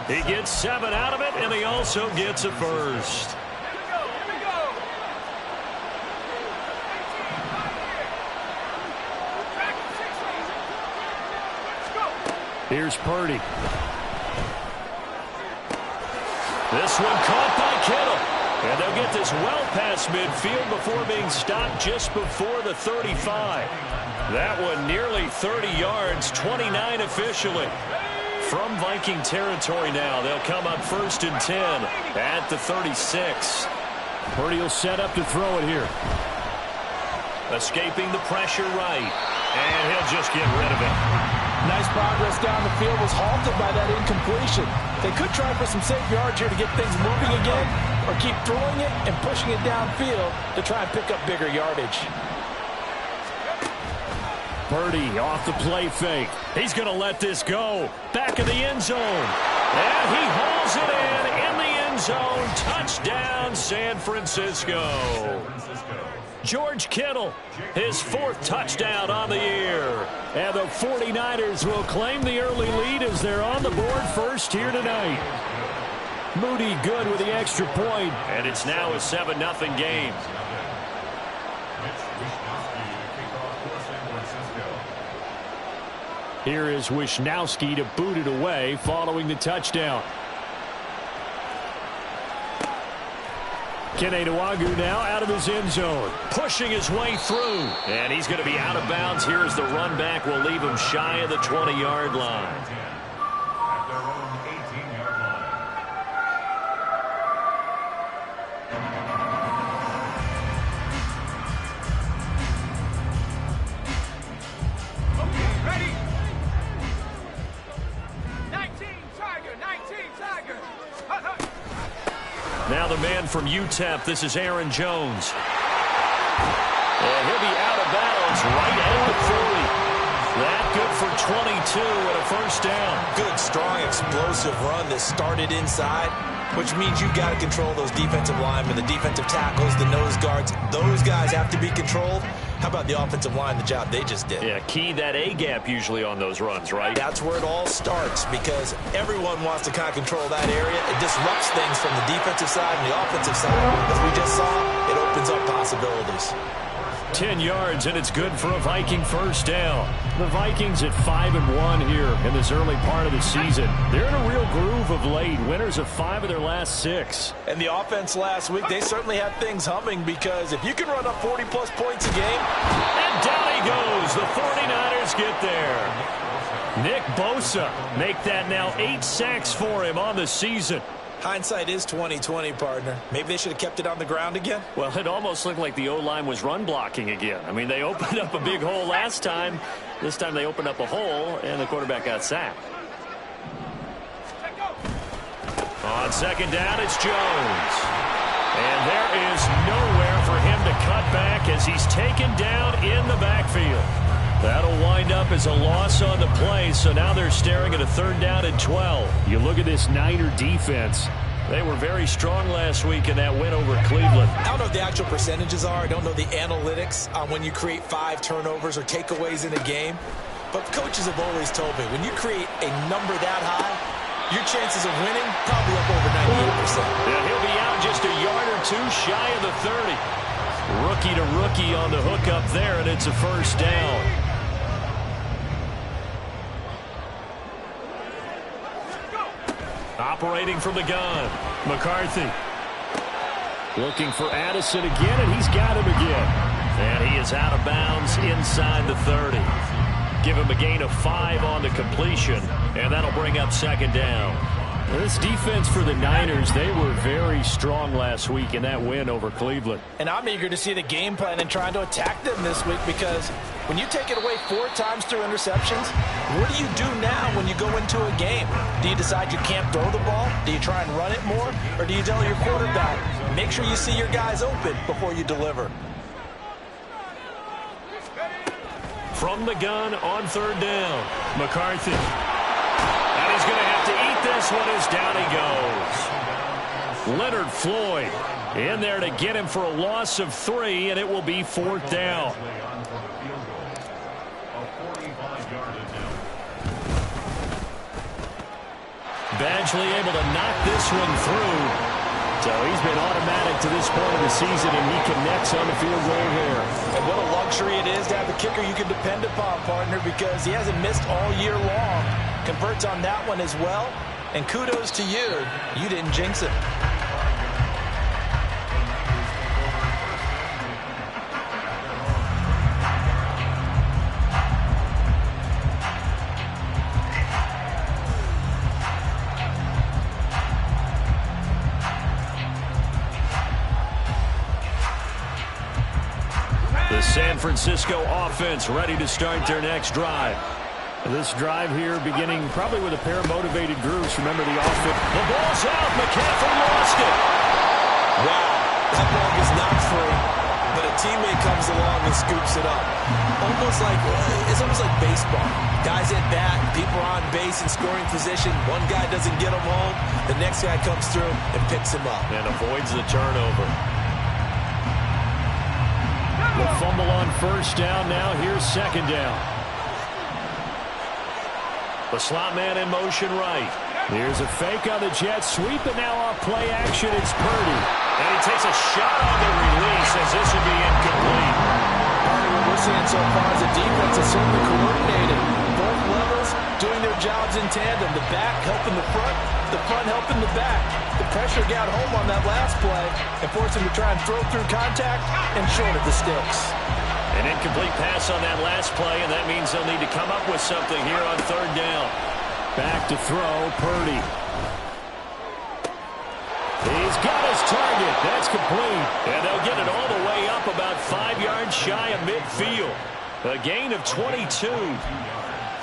Speaker 7: He gets 7 out of it, and he also gets a first.
Speaker 1: Here's Purdy.
Speaker 7: This one caught by Kittle. And they'll get this well past midfield before being stopped just before the 35. That one nearly 30 yards, 29 officially. From Viking territory now, they'll come up 1st and 10 at the 36.
Speaker 1: Purdy will set up to throw it here.
Speaker 7: Escaping the pressure right. And he'll just get rid of it.
Speaker 2: Nice progress down the field, was halted by that incompletion. They could try for some safe yards here to get things moving again, or keep throwing it and pushing it downfield to try and pick up bigger yardage.
Speaker 1: Purdy off the play fake.
Speaker 7: He's going to let this go. Back of the end zone. And he hauls it in the end zone. Touchdown, San Francisco. George Kittle, his 4th touchdown on the year.
Speaker 1: And the 49ers will claim the early lead as they're on the board first here tonight. Moody good with the extra point.
Speaker 7: And it's now a 7-0 game.
Speaker 1: Here is Wisnowski to boot it away following the touchdown. Kene Nwangwu now out of his end zone.
Speaker 7: Pushing his way through. And he's going to be out of bounds here as the run back will leave him shy of the 20-yard line. Now the man from UTEP, this is Aaron Jones. And he'll be out of bounds right at the 40. That good for 22 and a first down.
Speaker 3: Good, strong, explosive run that started inside, which means you've got to control those defensive linemen, the defensive tackles, the nose guards. Those guys have to be controlled. How about the offensive line, the job they just did?
Speaker 7: Yeah, key that A-gap usually on those runs, right?
Speaker 3: That's where it all starts, because everyone wants to kind of control that area. It disrupts things from the defensive side and the offensive side. As we just saw, it opens up possibilities.
Speaker 1: 10 yards, and it's good for a Viking first down. The Vikings at 5-1 here in this early part of the season. They're in a real groove of late. Winners of 5 of their last 6.
Speaker 2: And the offense last week, they certainly have things humming, because if you can run up 40-plus points a game.
Speaker 1: And down he goes. The 49ers get there. Nick Bosa make that now 8 sacks for him on the season.
Speaker 3: Hindsight is 20/20, partner. Maybe they should have kept it on the ground again.
Speaker 1: Well, it almost looked like the O-line was run blocking again. I mean, they opened up a big hole last time. This time they opened up a hole, and the quarterback got sacked. On second down, it's Jones. And there is nowhere for him to cut back as he's taken down in the backfield. That'll wind up as a loss on the play, so now they're staring at a 3rd down and 12. You look at this Niner defense. They were very strong last week in that win over Cleveland.
Speaker 3: I don't know what the actual percentages are. I don't know the analytics on when you create 5 turnovers or takeaways in a game. But coaches have always told me, when you create a number that high, your chances of winning probably up over 98%.
Speaker 1: Yeah, he'll be out just a yard or 2 shy of the 30. Rookie to rookie on the hook up there, and it's a first down. Operating from the gun, McCarthy. Looking for Addison again, and he's got him again. And he is out of bounds inside the 30. Give him a gain of 5 on the completion, and that'll bring up 2nd down. This defense for the Niners, they were very strong last week in that win over Cleveland.
Speaker 2: And I'm eager to see the game plan and trying to attack them this week, because when you take it away 4 times through interceptions, what do you do now when you go into a game? Do you decide you can't throw the ball? Do you try and run it more? Or do you tell your quarterback, make sure you see your guys open before you deliver?
Speaker 1: From the gun on 3rd down, McCarthy. And he's going to have to eat this one as down he goes. Leonard Floyd in there to get him for a loss of 3, and it will be 4th down. Badgley able to knock this one through. So he's been automatic to this point of the season, and he connects on the field goal here.
Speaker 2: And what a luxury it is to have a kicker you can depend upon, partner, because he hasn't missed all year long. Converts on that one as well. And kudos to you. You didn't jinx it.
Speaker 1: The San Francisco offense ready to start their next drive. This drive here beginning probably with a pair of motivated groups. Remember the offense. The ball's out. McCaffrey lost it.
Speaker 3: Wow, that ball is not free, but a teammate comes along and scoops it up. It's almost like baseball. Guys at bat, people are on base in scoring position. One guy doesn't get him home. The next guy comes through and picks him up.
Speaker 1: And avoids the turnover. The fumble on 1st down. Now here's 2nd down. The slot man in motion right. Here's a fake on the jet sweep, and now off play action, it's Purdy. And he takes a shot on the release as this will be incomplete.
Speaker 2: What we're seeing so far is the defense is certainly coordinated. Both levels doing their jobs in tandem. The back helping the front helping the back. The pressure got home on that last play and forced him to try and throw through contact and short of the sticks.
Speaker 1: An incomplete pass on that last play, and that means they'll need to come up with something here on 3rd down. Back to throw, Purdy. He's got his target. That's complete. And they'll get it all the way up about 5 yards shy of midfield. A gain of 22.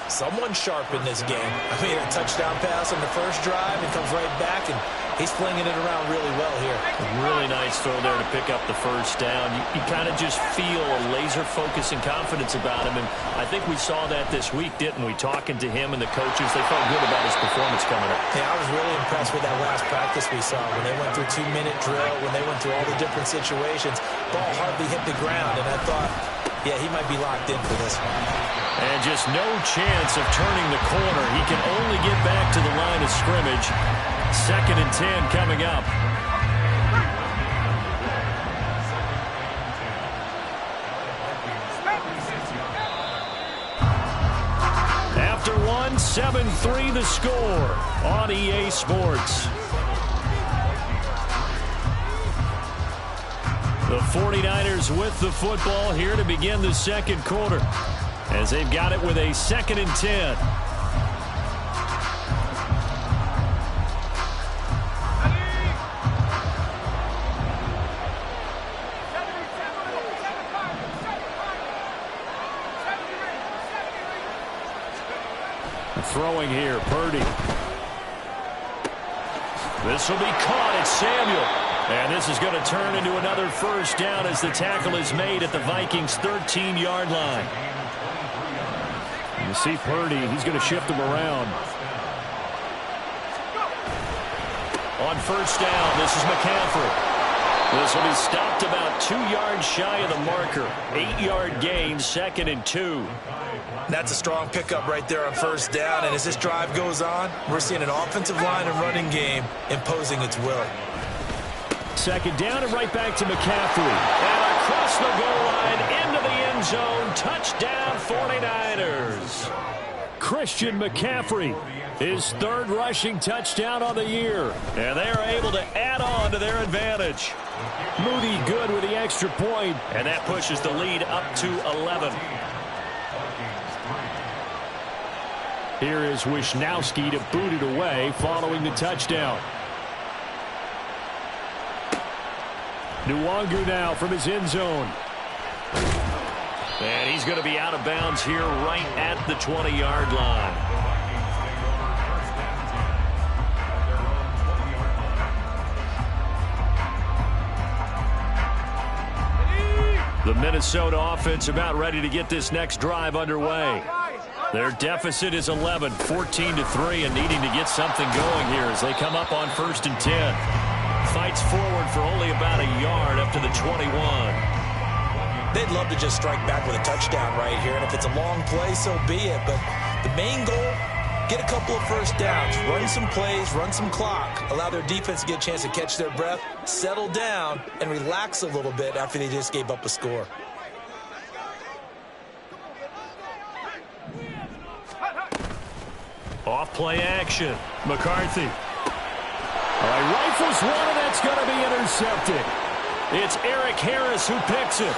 Speaker 3: Someone sharp in this game. I mean, a touchdown pass on the first drive and comes right back, and he's flinging it around really well here.
Speaker 1: Really nice throw there to pick up the 1st down. You kind of just feel a laser focus and confidence about him, and I think we saw that this week, didn't we? Talking to him and the coaches, they felt good about his performance coming up.
Speaker 3: Yeah, I was really impressed with that last practice we saw when they went through 2-minute drill, when they went through all the different situations. Ball hardly hit the ground, and I thought, yeah, he might be locked in for this one.
Speaker 1: And just no chance of turning the corner. He can only get back to the line of scrimmage. 2nd and 10 coming up.
Speaker 7: 7-3 the score on EA Sports. The 49ers with the football here to begin the second quarter, as they've got it with a 2nd and 10. Throwing here, Purdy. This will be caught. It's Samuel. And this is going to turn into another first down as the tackle is made at the Vikings' 13-yard line. You see Purdy, he's going to shift him around. On first down, this is McCaffrey. This will be stopped about 2 yards shy of the marker. 8-yard gain, 2nd and 2.
Speaker 3: That's a strong pickup right there on first down. And as this drive goes on, we're seeing an offensive line and running game imposing its will.
Speaker 1: 2nd down and right back to McCaffrey.
Speaker 7: And across the goal line into the end zone. Touchdown 49ers.
Speaker 1: Christian McCaffrey, his 3rd rushing touchdown on the year.
Speaker 7: And they are able to add on to their advantage.
Speaker 1: Moody good with the extra point.
Speaker 7: And that pushes the lead up to 11.
Speaker 1: Here is Wisnowski to boot it away following the touchdown. Nwangu now from his end zone.
Speaker 7: And he's going to be out of bounds here right at the 20-yard line. The Minnesota offense about ready to get this next drive underway. Their deficit is 11, 14-3, and needing to get something going here as they come up on 1st and 10. Fights forward for only about a yard up to the 21.
Speaker 3: They'd love to just strike back with a touchdown right here, and if it's a long play, so be it. But the main goal, get a couple of first downs, run some plays, run some clock, allow their defense to get a chance to catch their breath, settle down, and relax a little bit after they just gave up a score.
Speaker 7: Off play action.
Speaker 1: McCarthy. All right, rifles one, and that's going to be intercepted.
Speaker 7: It's Eric Harris who picks it.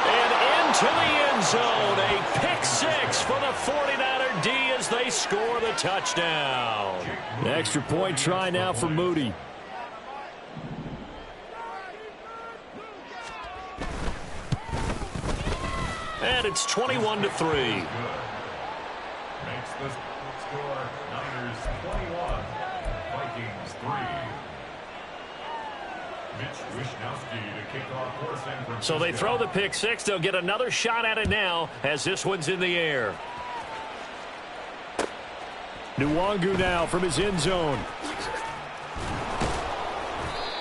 Speaker 7: And into the end zone, a pick 6 for the 49er D as they score the touchdown.
Speaker 1: The extra point try now for Moody.
Speaker 7: And it's 21-3.
Speaker 4: Makes the score Niners 21, Vikings 3. Mitch Wisnowski to kick off for San Francisco.
Speaker 7: So they throw the pick 6. They'll get another shot at it now as this one's in the air.
Speaker 1: Nwangu now from his end zone.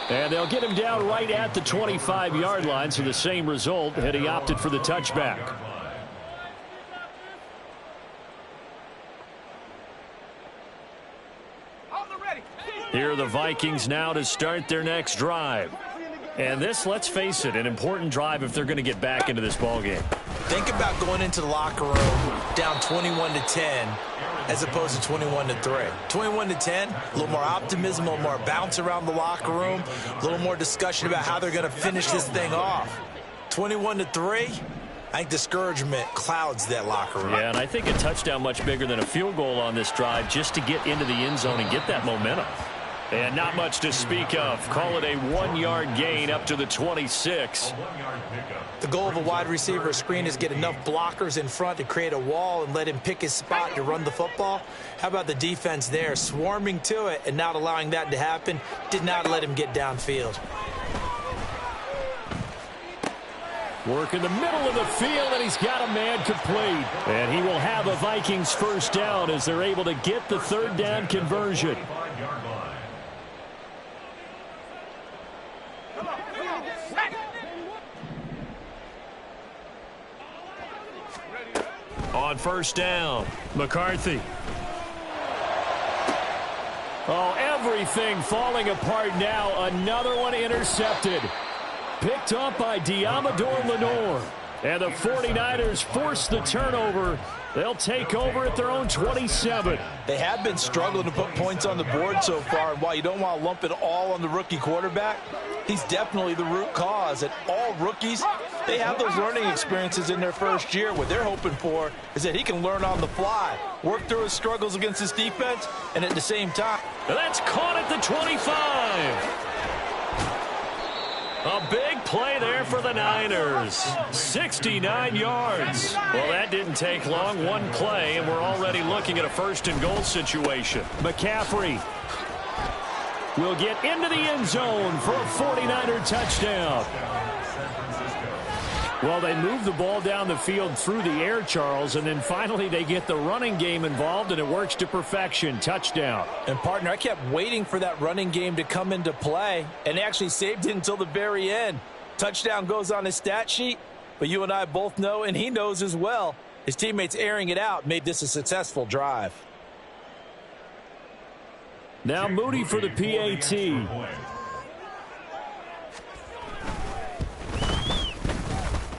Speaker 1: And they'll get him down right at the 25-yard line, so the same result had he opted for the touchback. Here are the Vikings now to start their next drive. And this, let's face it, an important drive if they're going to get back into this ballgame.
Speaker 3: Think about going into the locker room down 21-10 as opposed to 21-3. 21-10, a little more optimism, a little more bounce around the locker room, a little more discussion about how they're going to finish this thing off. 21-3, I think discouragement clouds that locker room.
Speaker 7: Yeah, and I think a touchdown much bigger than a field goal on this drive just to get into the end zone and get that momentum. And not much to speak of. Call it a 1-yard gain up to the 26.
Speaker 3: The goal of a wide receiver screen is get enough blockers in front to create a wall and let him pick his spot to run the football. How about the defense there, swarming to it and not allowing that to happen? Did not let him get downfield.
Speaker 1: Work in the middle of the field, and he's got a man complete. And he will have a Vikings first down as they're able to get the third down conversion.
Speaker 7: On first down,
Speaker 1: McCarthy. Oh, everything falling apart now. Another one intercepted. Picked up by Diamador Lenore. And the 49ers force the turnover. They'll take over at their own 27.
Speaker 2: They have been struggling to put points on the board so far, and while you don't want to lump it all on the rookie quarterback, he's definitely the root cause. And all rookies, they have those learning experiences in their first year. What they're hoping for is that he can learn on the fly, work through his struggles against his defense, and at the same time.
Speaker 7: And that's caught at the 25. A big play there for the Niners. 69 yards. Well, that didn't take long. One play, and we're already looking at a first-and-goal situation.
Speaker 1: McCaffrey will get into the end zone for a 49er touchdown. Well, they move the ball down the field through the air, Charles, and then finally they get the running game involved, and it works to perfection. Touchdown.
Speaker 2: And, partner, I kept waiting for that running game to come into play, and actually saved it until the very end. Touchdown goes on his stat sheet, but you and I both know, and he knows as well, his teammates airing it out made this a successful drive.
Speaker 1: Now Moody for the PAT.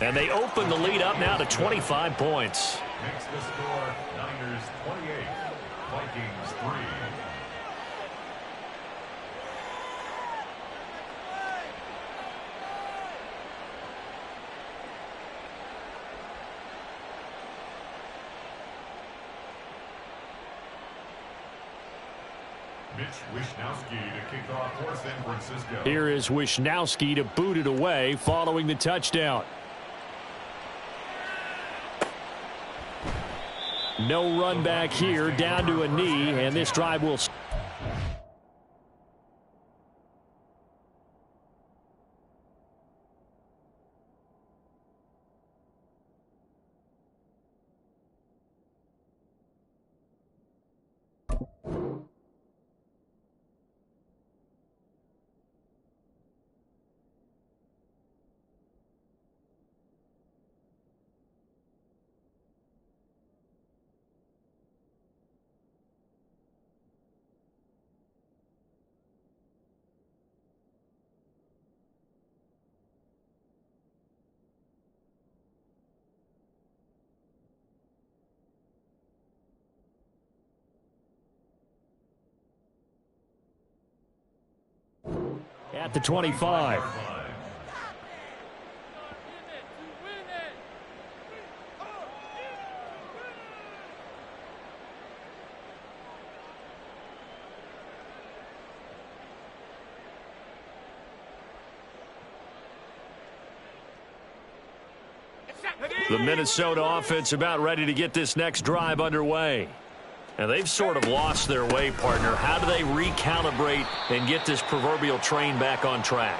Speaker 7: And they open the lead up now to 25 points.
Speaker 4: Makes the score Niners 28, Vikings 3. Mitch Wishnowski to kick off for San Francisco.
Speaker 1: Here is Wishnowski to boot it away following the touchdown. No run back here, down to a knee, and this drive will... At the 25.
Speaker 7: The Minnesota offense about ready to get this next drive underway. And they've sort of lost their way, partner. How do they recalibrate and get this proverbial train back on track?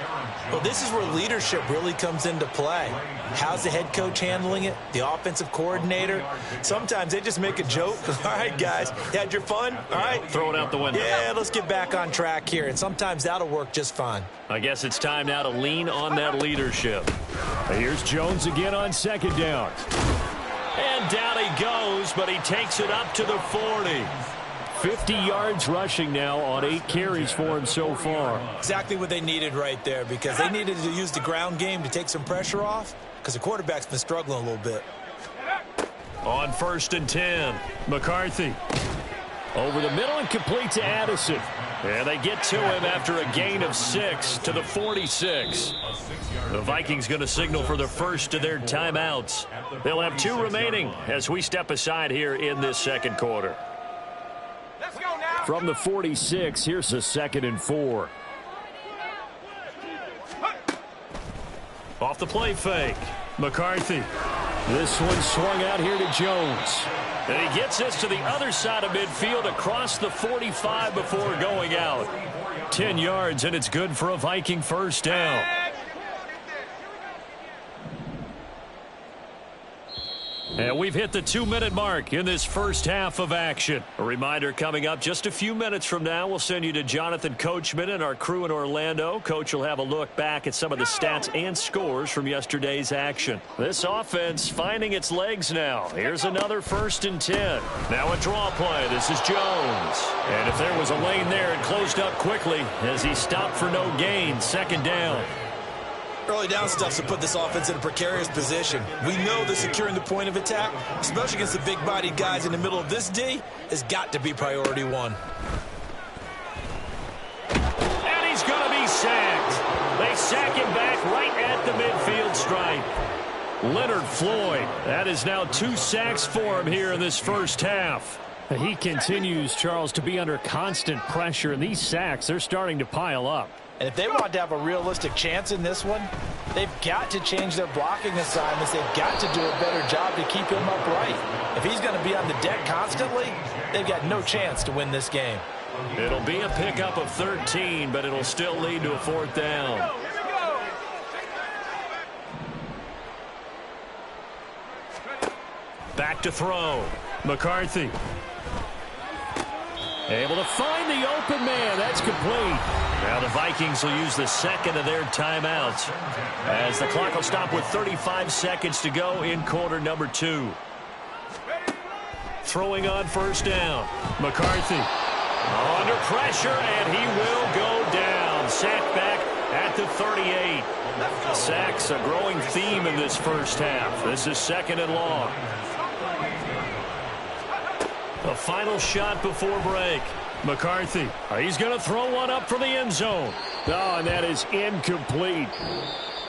Speaker 2: Well, this is where leadership really comes into play. How's the head coach handling it? The offensive coordinator? Sometimes they just make a joke. All right, guys, you had your fun? All right.
Speaker 7: Throw it out the window.
Speaker 2: Yeah, let's get back on track here. And sometimes that'll work just fine.
Speaker 7: I guess it's time now to lean on that leadership.
Speaker 1: Here's Jones again on second down.
Speaker 7: And down he goes, but he takes it up to the 40.
Speaker 1: 50 yards rushing now on 8 carries for him so far.
Speaker 2: Exactly what they needed right there, because they needed to use the ground game to take some pressure off, because the quarterback's been struggling a little bit.
Speaker 7: On 1st and 10,
Speaker 1: McCarthy over the middle and complete to Addison.
Speaker 7: and they get to him after a gain of 6 to the 46. The Vikings going to signal for the first of their timeouts. They'll have 2 remaining as we step aside here in this second quarter.
Speaker 1: From the 46, here's a 2nd and 4.
Speaker 7: Off the play fake.
Speaker 1: McCarthy. This one swung out here to Jones.
Speaker 7: And he gets this to the other side of midfield across the 45 before going out.
Speaker 1: 10 yards, and it's good for a Viking first down. And we've hit the 2-minute mark in this first half of action.
Speaker 7: A reminder coming up just a few minutes from now. We'll send you to Jonathan Coachman and our crew in Orlando. Coach will have a look back at some of the stats and scores from yesterday's action. This offense finding its legs now. Here's another 1st and 10. Now a draw play. This is Jones. And if there was a lane there, it closed up quickly as he stopped for no gain. 2nd down.
Speaker 3: Early down stuff to put this offense in a precarious position. We know that securing the point of attack, especially against the big-bodied guys in the middle of this D, has got to be priority one.
Speaker 7: And he's going to be sacked. They sack him back right at the midfield stripe. Leonard Floyd, that is now 2 sacks for him here in this first half.
Speaker 1: He continues, Charles, to be under constant pressure, and these sacks, they're starting to pile up.
Speaker 2: And if they want to have a realistic chance in this one, they've got to change their blocking assignments. They've got to do a better job to keep him upright. If he's going to be on the deck constantly, they've got no chance to win this game.
Speaker 7: It'll be a pickup of 13, but it'll still lead to a 4th down. Back to throw. McCarthy. Able to find the open man. That's complete. Now the Vikings will use the second of their timeouts as the clock will stop with 35 seconds to go in quarter number 2. Throwing on first down. McCarthy under pressure, and he will go down. Sacked back at the 38. Sacks a growing theme in this first half. This is 2nd and long. The final shot before break. McCarthy. He's going to throw one up for the end zone.
Speaker 1: Oh, and that is incomplete.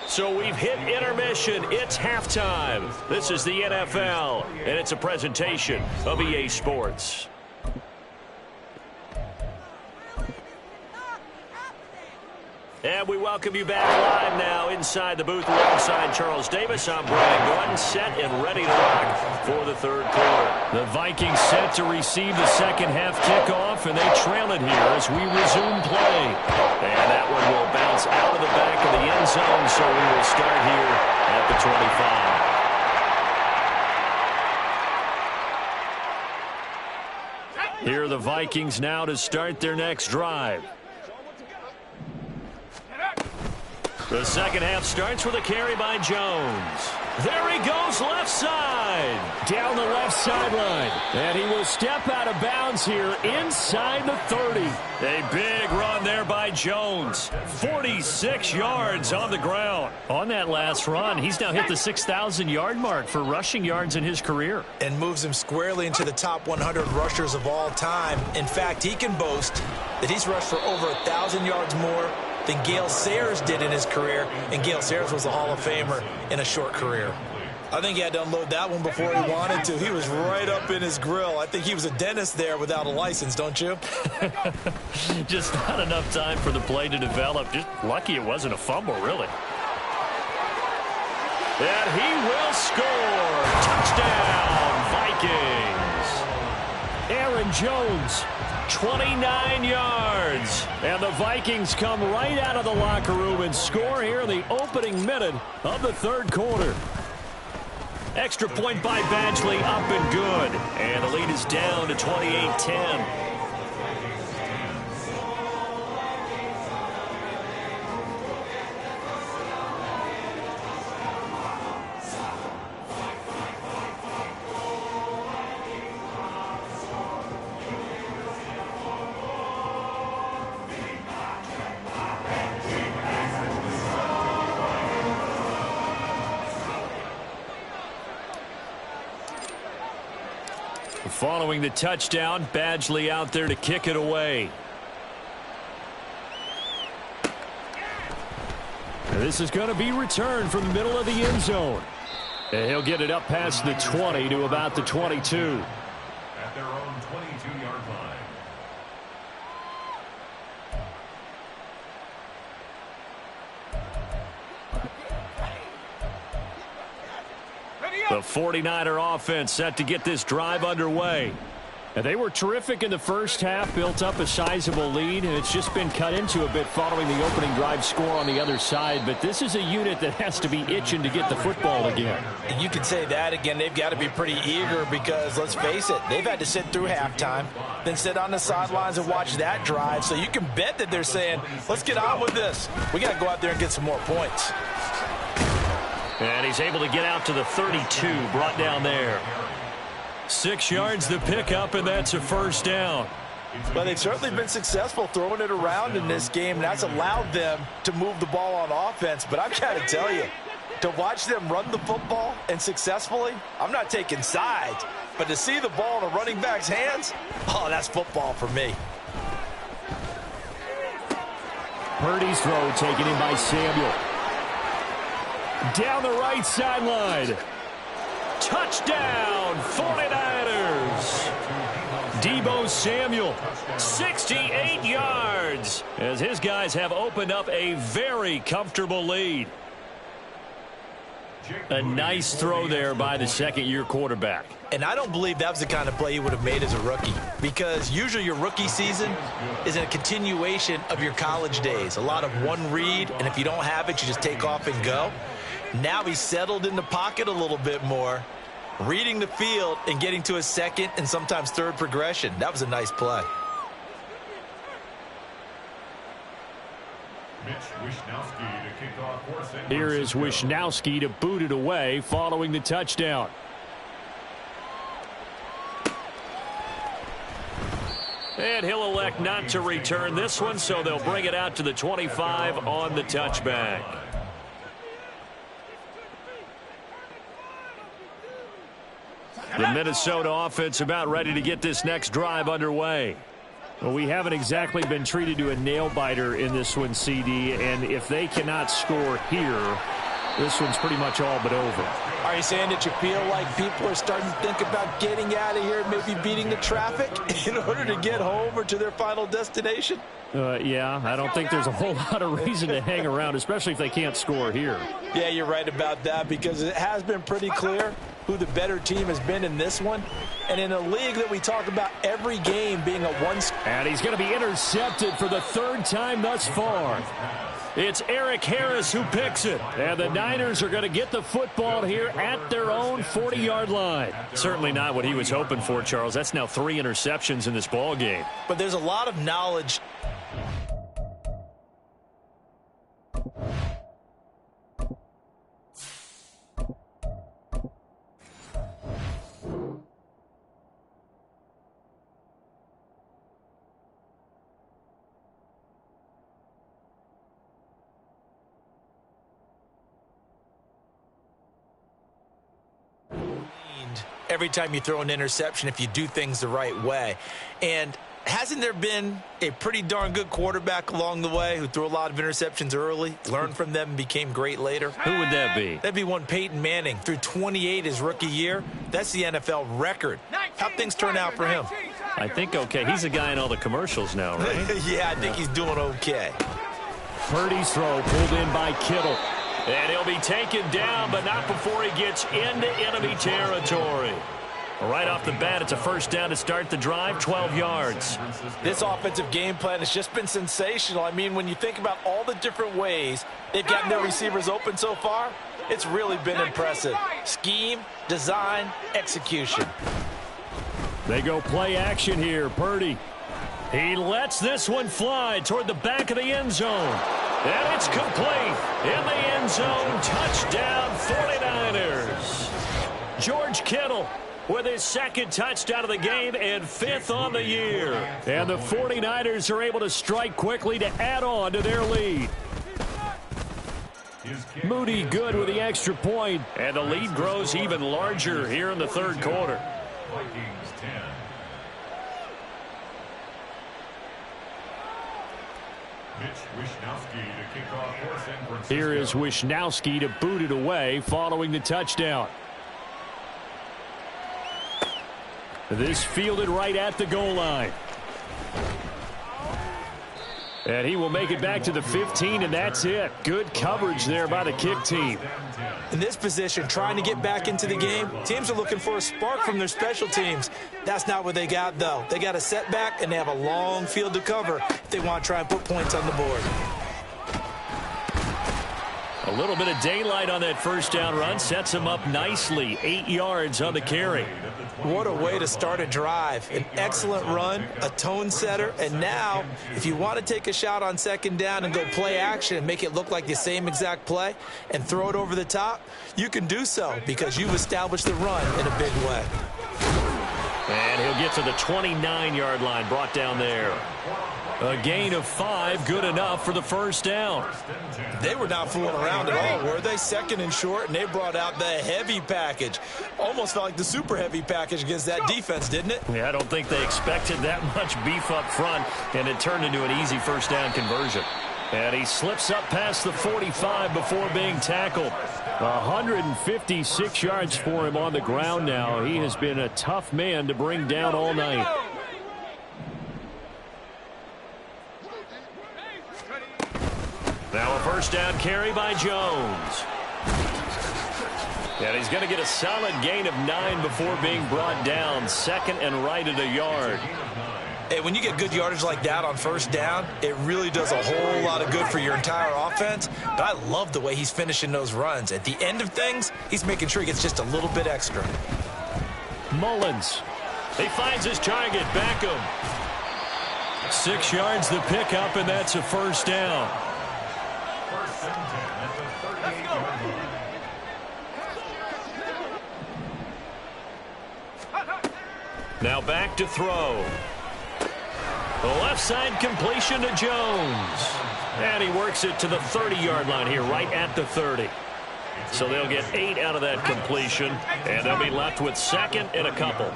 Speaker 7: So we've hit intermission. It's halftime. This is the NFL, and it's a presentation of EA Sports. And we welcome you back live now inside the booth alongside Charles Davis. I'm Brian Gordon, set and ready to rock for the 3rd quarter.
Speaker 1: The Vikings set to receive the second half kickoff, and they trail it here as we resume play.
Speaker 7: And that one will bounce out of the back of the end zone, so we will start here at the 25.
Speaker 1: Here are the Vikings now to start their next drive.
Speaker 7: The second half starts with a carry by Jones. There he goes, left side.
Speaker 1: Down the left sideline. And he will step out of bounds here inside the 30.
Speaker 7: A big run there by Jones. 46 yards on the ground.
Speaker 1: On that last run, he's now hit the 6,000-yard mark for rushing yards in his career.
Speaker 3: And moves him squarely into the top 100 rushers of all time. In fact, he can boast that he's rushed for over 1,000 yards more than Gale Sayers did in his career, and Gale Sayers was a Hall of Famer in a short career. I think he had to unload that one before he wanted to. He was right up in his grill. I think he was a dentist there without a license, don't you?
Speaker 1: Just not enough time for the play to develop. Just lucky it wasn't a fumble, really.
Speaker 7: And he will score. Touchdown, Vikings.
Speaker 1: Aaron Jones, 29 yards. And the Vikings come right out of the locker room and score here in the opening minute of the 3rd quarter.
Speaker 7: Extra point by Badgley, up and good. And the lead is down to 28-10.
Speaker 1: Following the touchdown, Badgley out there to kick it away. This is going to be returned from the middle of the end zone. And he'll get it up past the 20 to about the 22.
Speaker 4: At their own 22-yard line.
Speaker 1: The 49er offense set to get this drive underway. And they were terrific in the first half, built up a sizable lead, and it's just been cut into a bit following the opening drive score on the other side. But this is a unit that has to be itching to get the football again.
Speaker 2: You could say that again. They've got to be pretty eager because, let's face it, they've had to sit through halftime, then sit on the sidelines and watch that drive. So you can bet that they're saying, let's get on with this. We got to go out there and get some more points.
Speaker 7: And he's able to get out to the 32, brought down there.
Speaker 1: 6 yards the pickup, and that's a first down.
Speaker 2: Well, they've certainly been successful throwing it around in this game, and that's allowed them to move the ball on offense. But I've got to tell you, to watch them run the football and successfully, I'm not taking sides, but to see the ball in a running back's hands, oh, that's football for me.
Speaker 1: Purdy's throw taken in by Samuel. Down the right sideline. Touchdown, 49ers. Deebo Samuel, 68 yards, as his guys have opened up a very comfortable lead. A nice throw there by the second-year quarterback.
Speaker 2: And I don't believe that was the kind of play he would have made as a rookie, because usually your rookie season is a continuation of your college days. A lot of one read, and if you don't have it, you just take off and go. Now he's settled in the pocket a little bit more, reading the field and getting to a second and sometimes third progression. That was a nice play.
Speaker 1: Here is Wishnowski to boot it away following the touchdown. And he'll elect not to return this one, so they'll bring it out to the 25 on the touchback. The Minnesota offense about ready to get this next drive underway. Well, we haven't exactly been treated to a nail-biter in this one, CD, and if they cannot score here, this one's pretty much all but over.
Speaker 2: Are you saying that you feel like people are starting to think about getting out of here, maybe beating the traffic in order to get home or to their final destination?
Speaker 1: Yeah, I don't think there's a whole lot of reason to hang around, especially if they can't score here.
Speaker 2: Yeah, you're right about that, because it has been pretty clear who the better team has been in this one. And in a league that we talk about every game being a one.
Speaker 1: And he's going to be intercepted for the third time thus far. It's Eric Harris who picks it. And the Niners are going to get the football here at their own 40-yard line. Certainly not what he was hoping for, Charles. That's now 3 interceptions in this ball game.
Speaker 2: But there's a lot of knowledge. Every time you throw an interception, if you do things the right way. And hasn't there been a pretty darn good quarterback along the way who threw a lot of interceptions early, learned from them, and became great later?
Speaker 1: Who would that be?
Speaker 2: That'd be one Peyton Manning. Threw 28 his rookie year. That's the NFL record. How'd things turn out for him?
Speaker 1: I think okay. He's a guy in all the commercials now, right?
Speaker 2: Yeah, I think he's doing okay.
Speaker 1: Purdy's throw pulled in by Kittle. And he'll be taken down, but not before he gets into enemy territory. Right off the bat, it's a first down to start the drive, 12 yards.
Speaker 2: This offensive game plan has just been sensational. I mean, when you think about all the different ways they've gotten their receivers open so far, it's really been impressive. Scheme, design, execution.
Speaker 1: They go play action here. Purdy. He lets this one fly toward the back of the end zone. And it's complete. In the end zone, touchdown 49ers. George Kittle with his second touchdown of the game and 5th on the year. And the 49ers are able to strike quickly to add on to their lead. Moody good with the extra point. And the lead grows even larger here in the third quarter.
Speaker 4: Vikings 10.
Speaker 1: Here is Wishnowski to boot it away following the touchdown. This fielded right at the goal line. And he will make it back to the 15, and that's it. Good coverage there by the kick team.
Speaker 2: In this position, trying to get back into the game, teams are looking for a spark from their special teams. That's not what they got, though. They got a setback, and they have a long field to cover if they want to try and put points on the board.
Speaker 1: A little bit of daylight on that first down run sets him up nicely. 8 yards on the carry.
Speaker 2: What a way to start a drive. An excellent run, a tone setter, and now if you want to take a shot on second down and go play action and make it look like the same exact play and throw it over the top, you can do so because you've established the run in a big way.
Speaker 1: And he'll
Speaker 7: They'll get to the 29-yard line, brought down there. A gain of 5, good enough for the first down.
Speaker 3: They were not fooling around at all, were they? Second and short, and they brought out the heavy package. Almost felt like the super heavy package against that defense, didn't it?
Speaker 7: Yeah, I don't think they expected that much beef up front, and it turned into an easy first down conversion. And he slips up past the 45 before being tackled. 156 yards for him on the ground now. He has been a tough man to bring down all night. Now a first down carry by Jones. And he's going to get a solid gain of 9 before being brought down. Second and right at a yard.
Speaker 3: Hey, when you get good yardage like that on first down, it really does a whole lot of good for your entire offense. But I love the way he's finishing those runs. At the end of things, he's making sure he gets just a little bit extra.
Speaker 7: Mullins. He finds his target. Beckham. 6 yards the pickup, and that's a first down. Now back to throw. The left side completion to Jones. And he works it to the 30-yard line here, right at the 30. So they'll get 8 out of that completion, and they'll be left with second and a couple.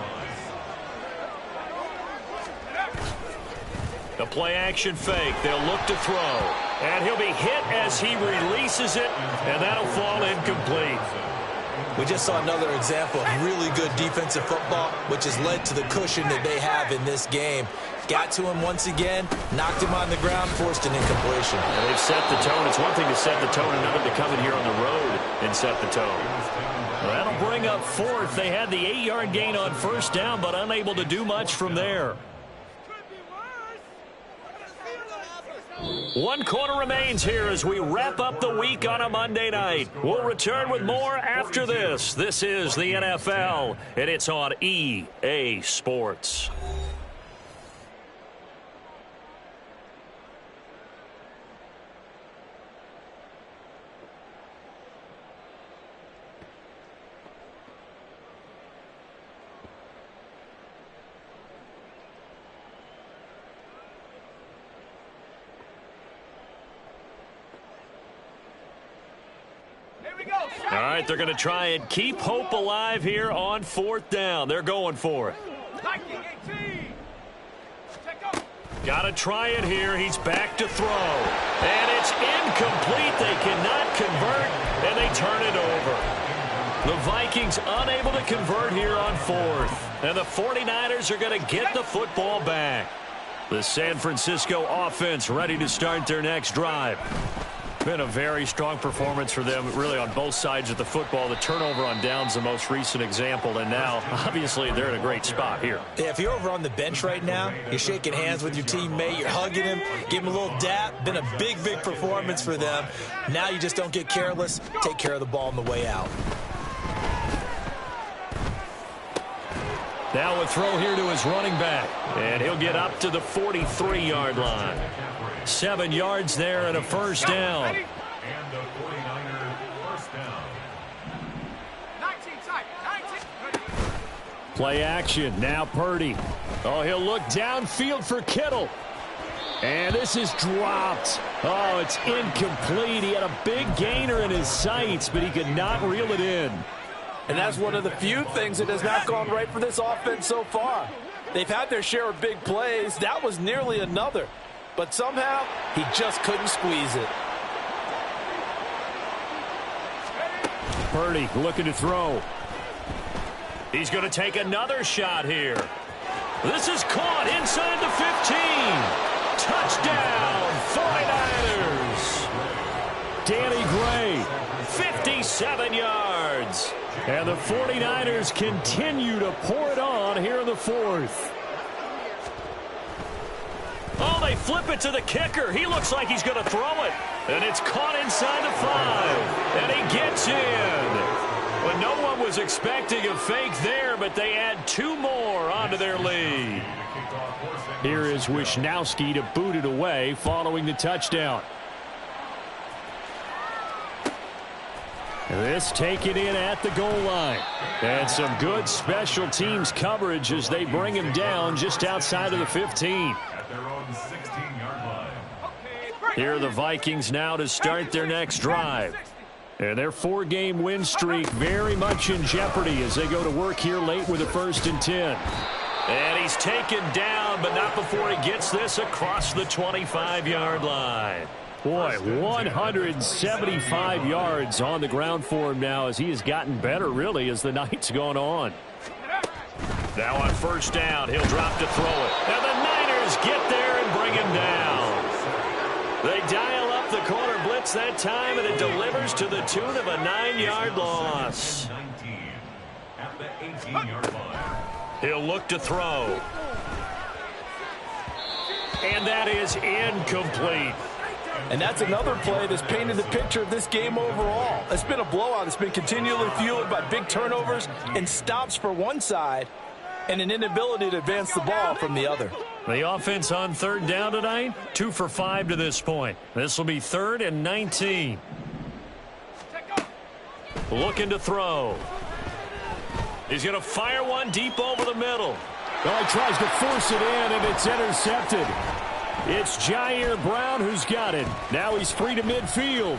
Speaker 7: The play-action fake. They'll look to throw. And he'll be hit as he releases it, and that'll fall incomplete.
Speaker 3: We just saw another example of really good defensive football, which has led to the cushion that they have in this game. Got to him once again, knocked him on the ground, forced an incompletion.
Speaker 7: And they've set the tone. It's one thing to set the tone, another to come in here on the road and set the tone. Well, that'll bring up fourth. They had the 8-yard gain on first down, but unable to do much from there. 1 quarter remains here as we wrap up the week on a Monday night. We'll return with more after this. This is the NFL, and it's on EA Sports. All right, they're going to try and keep hope alive here on fourth down. They're going for it. Got to try it here. He's back to throw. And it's incomplete. They cannot convert, and they turn it over. The Vikings unable to convert here on fourth. And the 49ers are going to get the football back. The San Francisco offense ready to start their next drive. Been a very strong performance for them, really, on both sides of the football. The turnover on downs, the most recent example, and now, obviously, they're in a great spot here.
Speaker 3: Yeah, if you're over on the bench right now, you're shaking hands with your teammate, you're hugging him, give him a little dap. Been a big, big performance for them. Now you just don't get careless. Take care of the ball on the way out.
Speaker 7: Now a throw here to his running back, and he'll get up to the 43-yard line. 7 yards there and a first down.
Speaker 4: And the 49ers first down.
Speaker 5: 19 tight, 19.
Speaker 7: Play action. Now Purdy. Oh, he'll look downfield for Kittle. And this is dropped. Oh, it's incomplete. He had a big gainer in his sights, but he could not reel it in.
Speaker 2: And that's one of the few things that has not gone right for this offense so far. They've had their share of big plays. That was nearly another. But somehow, he just couldn't squeeze it.
Speaker 7: Purdy looking to throw. He's going to take another shot here. This is caught inside the 15. Touchdown, 49ers. Danny Gray, 57 yards. And the 49ers continue to pour it on here in the fourth. Oh, they flip it to the kicker. He looks like he's going to throw it. And it's caught inside the 5. And he gets in. Well, no one was expecting a fake there, but they add 2 more onto their lead. Here is Wisnowski to boot it away following the touchdown.
Speaker 1: This taken in at the goal line. And some good special teams coverage as they bring him down just outside of the 15.
Speaker 4: At their own 16-yard line.
Speaker 1: Here are the Vikings now to start their next drive. And their 4-game win streak very much in jeopardy as they go to work here late with a 1st and 10. And he's taken down, but not before he gets this across the 25-yard line. Boy, 175 yards on the ground for him now as he has gotten better, really, as the night's gone on. Now on 1st down, he'll drop to throw it. And the Niners get there and bring him down. They dial up the corner blitz that time, and it delivers to the tune of a 9-yard loss.
Speaker 4: 19 at the 18-yard line.
Speaker 1: He'll look to throw. And that is incomplete.
Speaker 2: And that's another play that's painted the picture of this game overall. It's been a blowout. It's been continually fueled by big turnovers and stops for one side and an inability to advance the ball from the other.
Speaker 1: The offense on 3rd down tonight, 2 for 5 to this point. This will be 3rd and 19. Looking to throw. He's going to fire one deep over the middle. Oh, he tries to force it in, and it's intercepted. It's Jair Brown who's got it. Now he's free to midfield.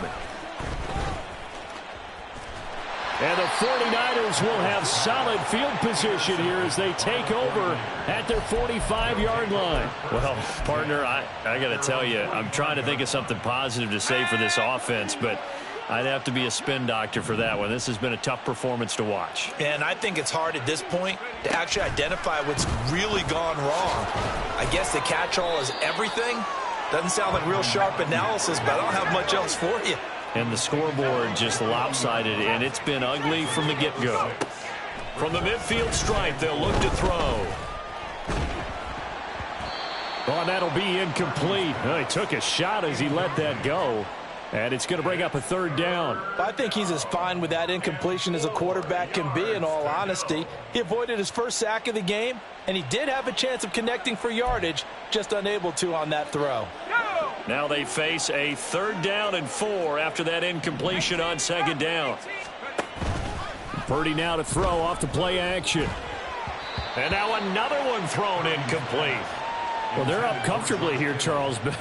Speaker 1: And the 49ers will have solid field position here as they take over at their 45-yard line. Well, partner, I got to tell you, I'm trying to think of something positive to say for this offense, but I'd have to be a spin doctor for that one. This has been a tough performance to watch.
Speaker 3: And I think it's hard at this point to actually identify what's really gone wrong. I guess the catch-all is everything. Doesn't sound like real sharp analysis, but I don't have much else for you.
Speaker 1: And the scoreboard just lopsided, and it's been ugly from the get-go. From the midfield stripe, they'll look to throw. Oh, and that'll be incomplete. Oh, he took a shot as he let that go. And it's going to bring up a 3rd down.
Speaker 2: I think he's as fine with that incompletion as a quarterback can be, in all honesty. He avoided his first sack of the game, and he did have a chance of connecting for yardage, just unable to on that throw.
Speaker 1: Now they face a 3rd down and 4 after that incompletion on 2nd down. Purdy now to throw off the play action. And now another one thrown incomplete. Well, they're up comfortably here, Charles, but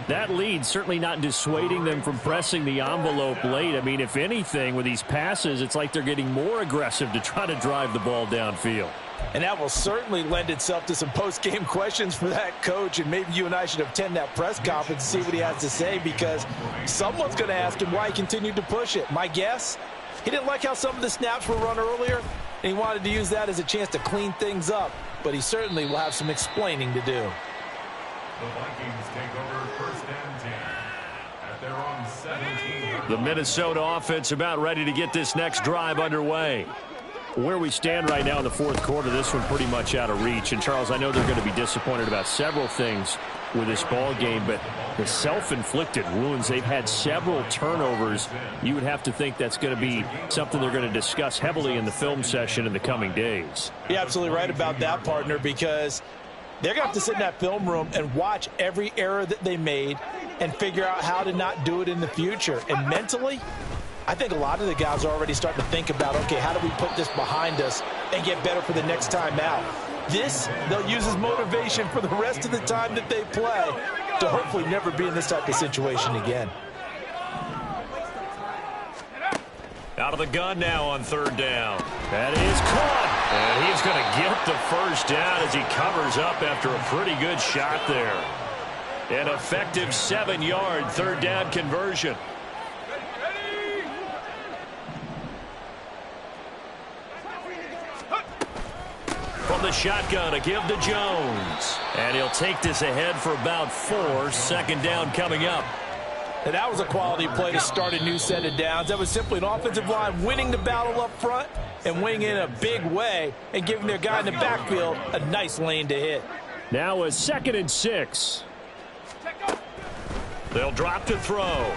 Speaker 1: that lead certainly not dissuading them from pressing the envelope late. I mean, if anything, with these passes, it's like they're getting more aggressive to try to drive the ball downfield.
Speaker 2: And that will certainly lend itself to some post-game questions for that coach, and maybe you and I should attend that press conference and see what he has to say, because someone's going to ask him why he continued to push it. My guess, he didn't like how some of the snaps were run earlier, and he wanted to use that as a chance to clean things up, but he certainly will have some explaining to do.
Speaker 4: The Vikings take over 1st and 10 at their own 17.
Speaker 1: The Minnesota offense about ready to get this next drive underway. Where we stand right now in the 4th quarter, this one pretty much out of reach. And, Charles, I know they're going to be disappointed about several things with this ball game, but the self-inflicted wounds, they've had several turnovers. You would have to think that's going to be something they're going to discuss heavily in the film session in the coming days.
Speaker 2: You're absolutely right about that, partner, because they're going to have to sit in that film room and watch every error that they made and figure out how to not do it in the future. And mentally, I think a lot of the guys are already starting to think about, okay, how do we put this behind us and get better for the next time out? This, they'll use as motivation for the rest of the time that they play to hopefully never be in this type of situation again.
Speaker 1: Out of the gun now on 3rd down. That is caught. And he's going to get the 1st down as he covers up after a pretty good shot there. An effective 7-yard 3rd down conversion. From the shotgun, a give to Jones. And he'll take this ahead for about 4. 2nd down coming up.
Speaker 2: And that was a quality play to start a new set of downs. That was simply an offensive line winning the battle up front and winning in a big way and giving their guy in the backfield a nice lane to hit.
Speaker 1: Now a 2nd and 6. They'll drop to throw.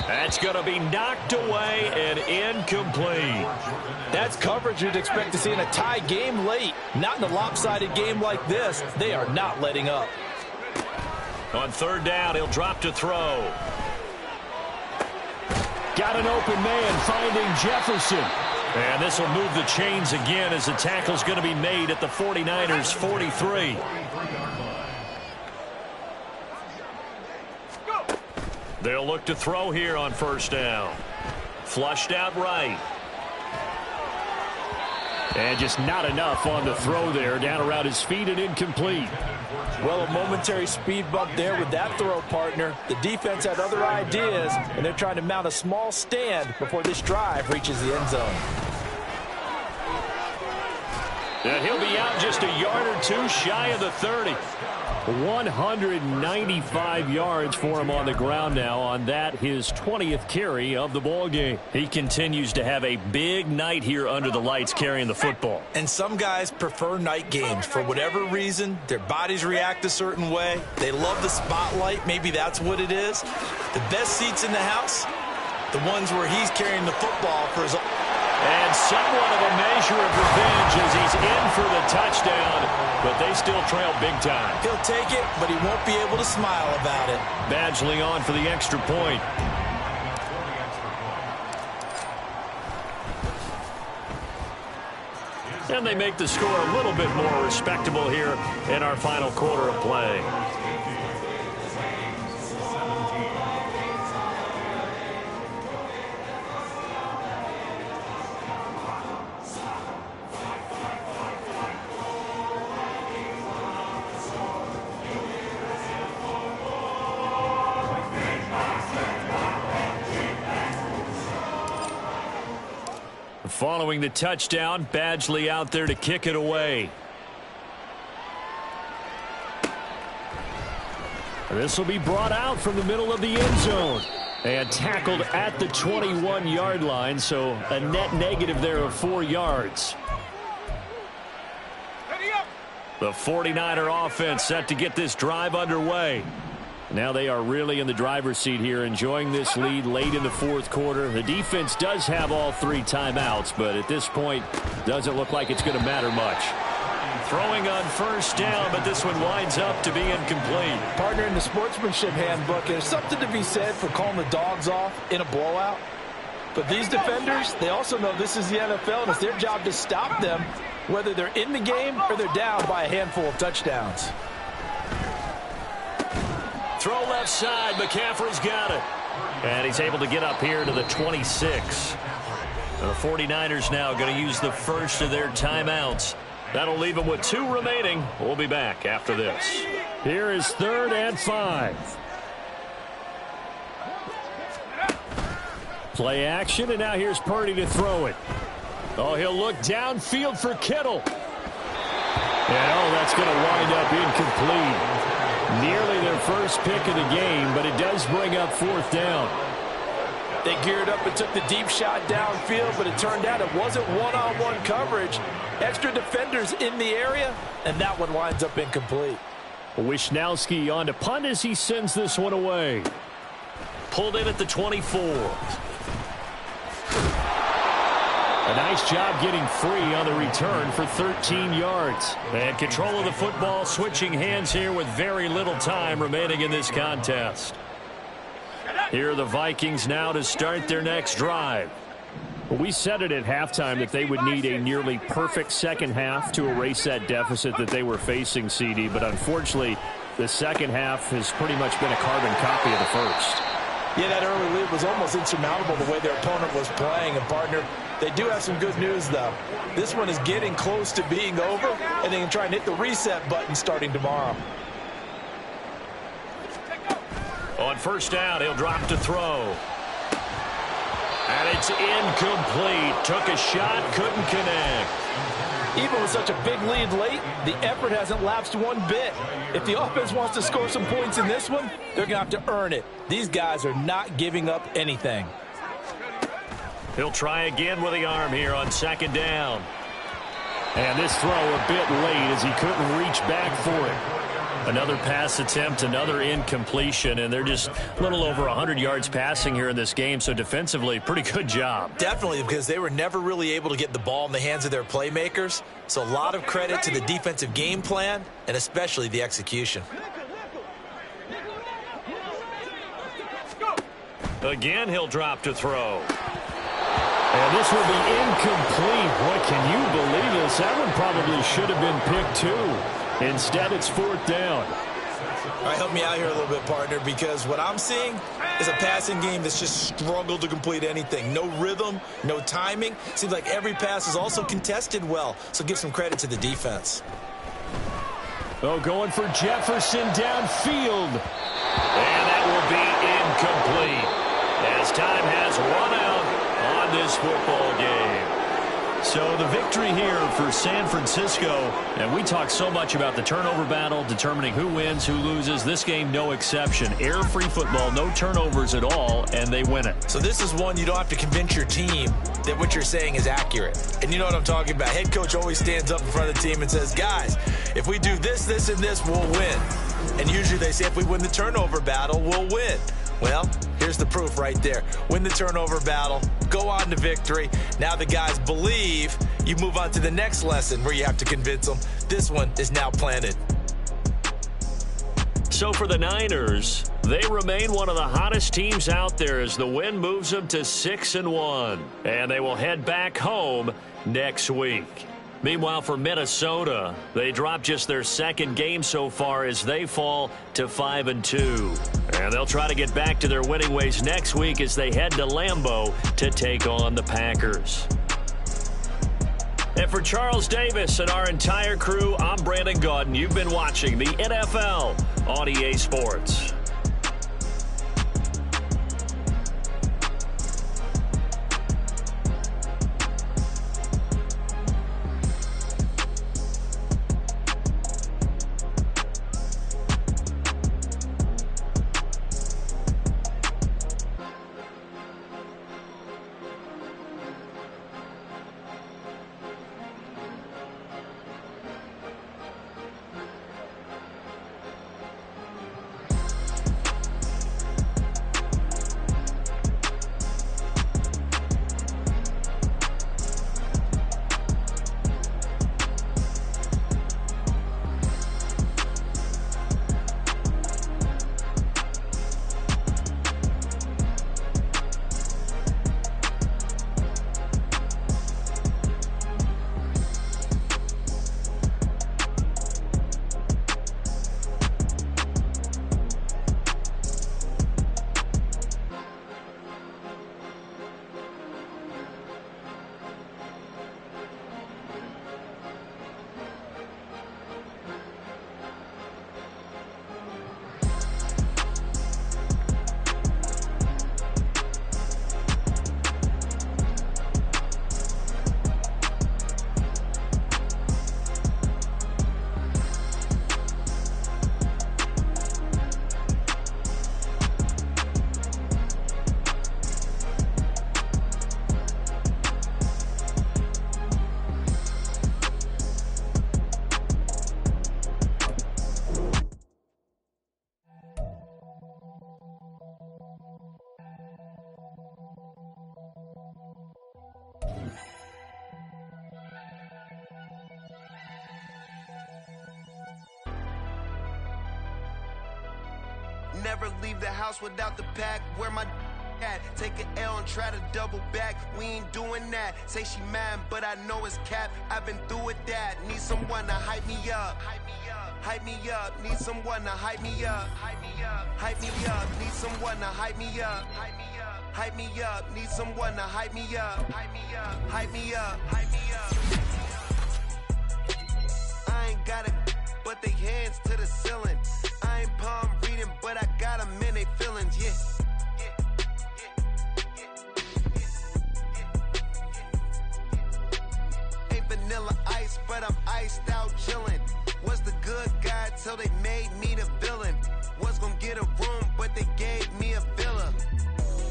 Speaker 1: That's going to be knocked away and incomplete.
Speaker 2: That's coverage you'd expect to see in a tie game late. Not in a lopsided game like this. They are not letting up.
Speaker 1: On 3rd down, he'll drop to throw. Got an open man finding Jefferson. And this will move the chains again as the tackle's going to be made at the 49ers 43. They'll look to throw here on first down. Flushed out right. And just not enough on the throw there. Down around his feet and incomplete.
Speaker 2: Well, a momentary speed bump there with that throw, partner. The defense had other ideas, and they're trying to mount a small stand before this drive reaches the end zone.
Speaker 1: And he'll be out just a yard or two shy of the 30. 195 yards for him on the ground now on that, his 20th carry of the ball game. He continues to have a big night here under the lights carrying the football.
Speaker 3: And some guys prefer night games. For whatever reason, their bodies react a certain way. They love the spotlight. Maybe that's what it is. The best seats in the house, the ones where he's carrying the football for his...
Speaker 1: And somewhat of a measure of revenge as he's in for the touchdown, but they still trail big time.
Speaker 3: He'll take it, but he won't be able to smile about it.
Speaker 1: Badgley on for the extra point. And they make the score a little bit more respectable here in our final quarter of play. Following the touchdown, Badgley out there to kick it away. This will be brought out from the middle of the end zone and tackled at the 21-yard line, so a net negative there of 4 yards. The 49er offense set to get this drive underway. Now they are really in the driver's seat here, enjoying this lead late in the fourth quarter. The defense does have all 3 timeouts, but at this point, doesn't look like it's going to matter much. Throwing on first down, but this one winds up to be incomplete.
Speaker 2: Partner, in the sportsmanship handbook, there's something to be said for calling the dogs off in a blowout. But these defenders, they also know this is the NFL, and it's their job to stop them, whether they're in the game or they're down by a handful of touchdowns.
Speaker 1: Throw left side. McCaffrey's got it. And he's able to get up here to the 26. The 49ers now going to use the first of their timeouts. That'll leave them with 2 remaining. We'll be back after this. Here is 3rd and 5. Play action, and now here's Purdy to throw it. Oh, he'll look downfield for Kittle. And, oh, that's going to wind up incomplete. Nearly their first pick of the game, but it does bring up 4th down.
Speaker 2: They geared up and took the deep shot downfield, but it turned out it wasn't one-on-one coverage. Extra defenders in the area, and that one winds up incomplete.
Speaker 1: Wishnowski on to punt as he sends this one away. Pulled in at the 24. A nice job getting free on the return for 13 yards. And control of the football, switching hands here with very little time remaining in this contest. Here are the Vikings now to start their next drive. Well, we said it at halftime that they would need a nearly perfect second half to erase that deficit that they were facing, CD. But unfortunately, the second half has pretty much been a carbon copy of the first.
Speaker 2: Yeah, that early lead was almost insurmountable the way their opponent was playing. And, partner, they do have some good news, though. This one is getting close to being over, and they can try and hit the reset button starting tomorrow.
Speaker 1: On first down, he'll drop to throw. And it's incomplete. Took a shot, couldn't connect.
Speaker 2: Even with such a big lead late, the effort hasn't lapsed one bit. If the offense wants to score some points in this one, they're going to have to earn it. These guys are not giving up anything.
Speaker 1: He'll try again with the arm here on second down. And this throw a bit late as he couldn't reach back for it. Another pass attempt, another incompletion, and they're just a little over 100 yards passing here in this game, so defensively, pretty good job.
Speaker 3: Definitely, because they were never really able to get the ball in the hands of their playmakers, so a lot of credit to the defensive game plan and especially the execution.
Speaker 7: Again, he'll drop to throw.
Speaker 1: And this will be incomplete. Boy, can you believe this? That one probably should have been picked too. Instead, it's 4th down.
Speaker 3: All right, help me out here a little bit, partner, because what I'm seeing is a passing game that's just struggled to complete anything. No rhythm, no timing. Seems like every pass is also contested well, so give some credit to the defense.
Speaker 1: Oh, going for Jefferson downfield.
Speaker 7: And that will be incomplete as time has run out on this football game.
Speaker 1: So the victory here for San Francisco, and we talk so much about the turnover battle, determining who wins, who loses. This game, no exception. Air-free football, no turnovers at all, and they win it.
Speaker 3: So this is one you don't have to convince your team that what you're saying is accurate. And you know what I'm talking about. Head coach always stands up in front of the team and says, guys, if we do this, this, and this, we'll win. And usually they say if we win the turnover battle, we'll win. Well, here's the proof right there. Win the turnover battle, go on to victory. Now the guys believe. You move on to the next lesson where you have to convince them. This one is now planted.
Speaker 7: So for the Niners, they remain one of the hottest teams out there as the win moves them to 6-1. And they will head back home next week. Meanwhile, for Minnesota, they dropped just their 2nd game so far as they fall to 5-2. And they'll try to get back to their winning ways next week as they head to Lambeau to take on the Packers. And for Charles Davis and our entire crew, I'm Brandon Gaudin. You've been watching the NFL on EA Sports.
Speaker 8: Never leave the house without the pack. Where my at? Take an L and try to double back. We ain't doing that. Say she mad, but I know it's cap. I've been through with that. Need someone to hype me up. Hype me up. Hype me up. Need someone to hype me up. Hype me up. Hype me up. Need someone to hype me up. Hype me up. Hype me up. Need someone to hype me up. Hype me up. Hype me up. Hype me up. I ain't got it, but they hands to the ceiling. I ain't palm reading, but I got them in they feelings, yeah. Ain't vanilla ice, but I'm iced out chillin'. Was the good guy till they made me the villain. Was gonna get a room, but they gave me a villa.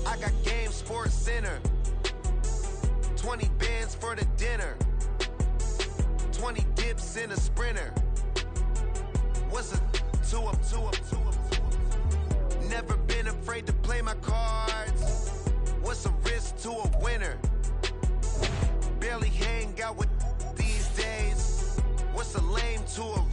Speaker 8: I got Game Sports Center. 20 bands for the dinner. 20 dips in a sprinter. What's a two up? Never been afraid to play my cards. What's a risk to a winner? Barely hang out with these days. What's a lame to a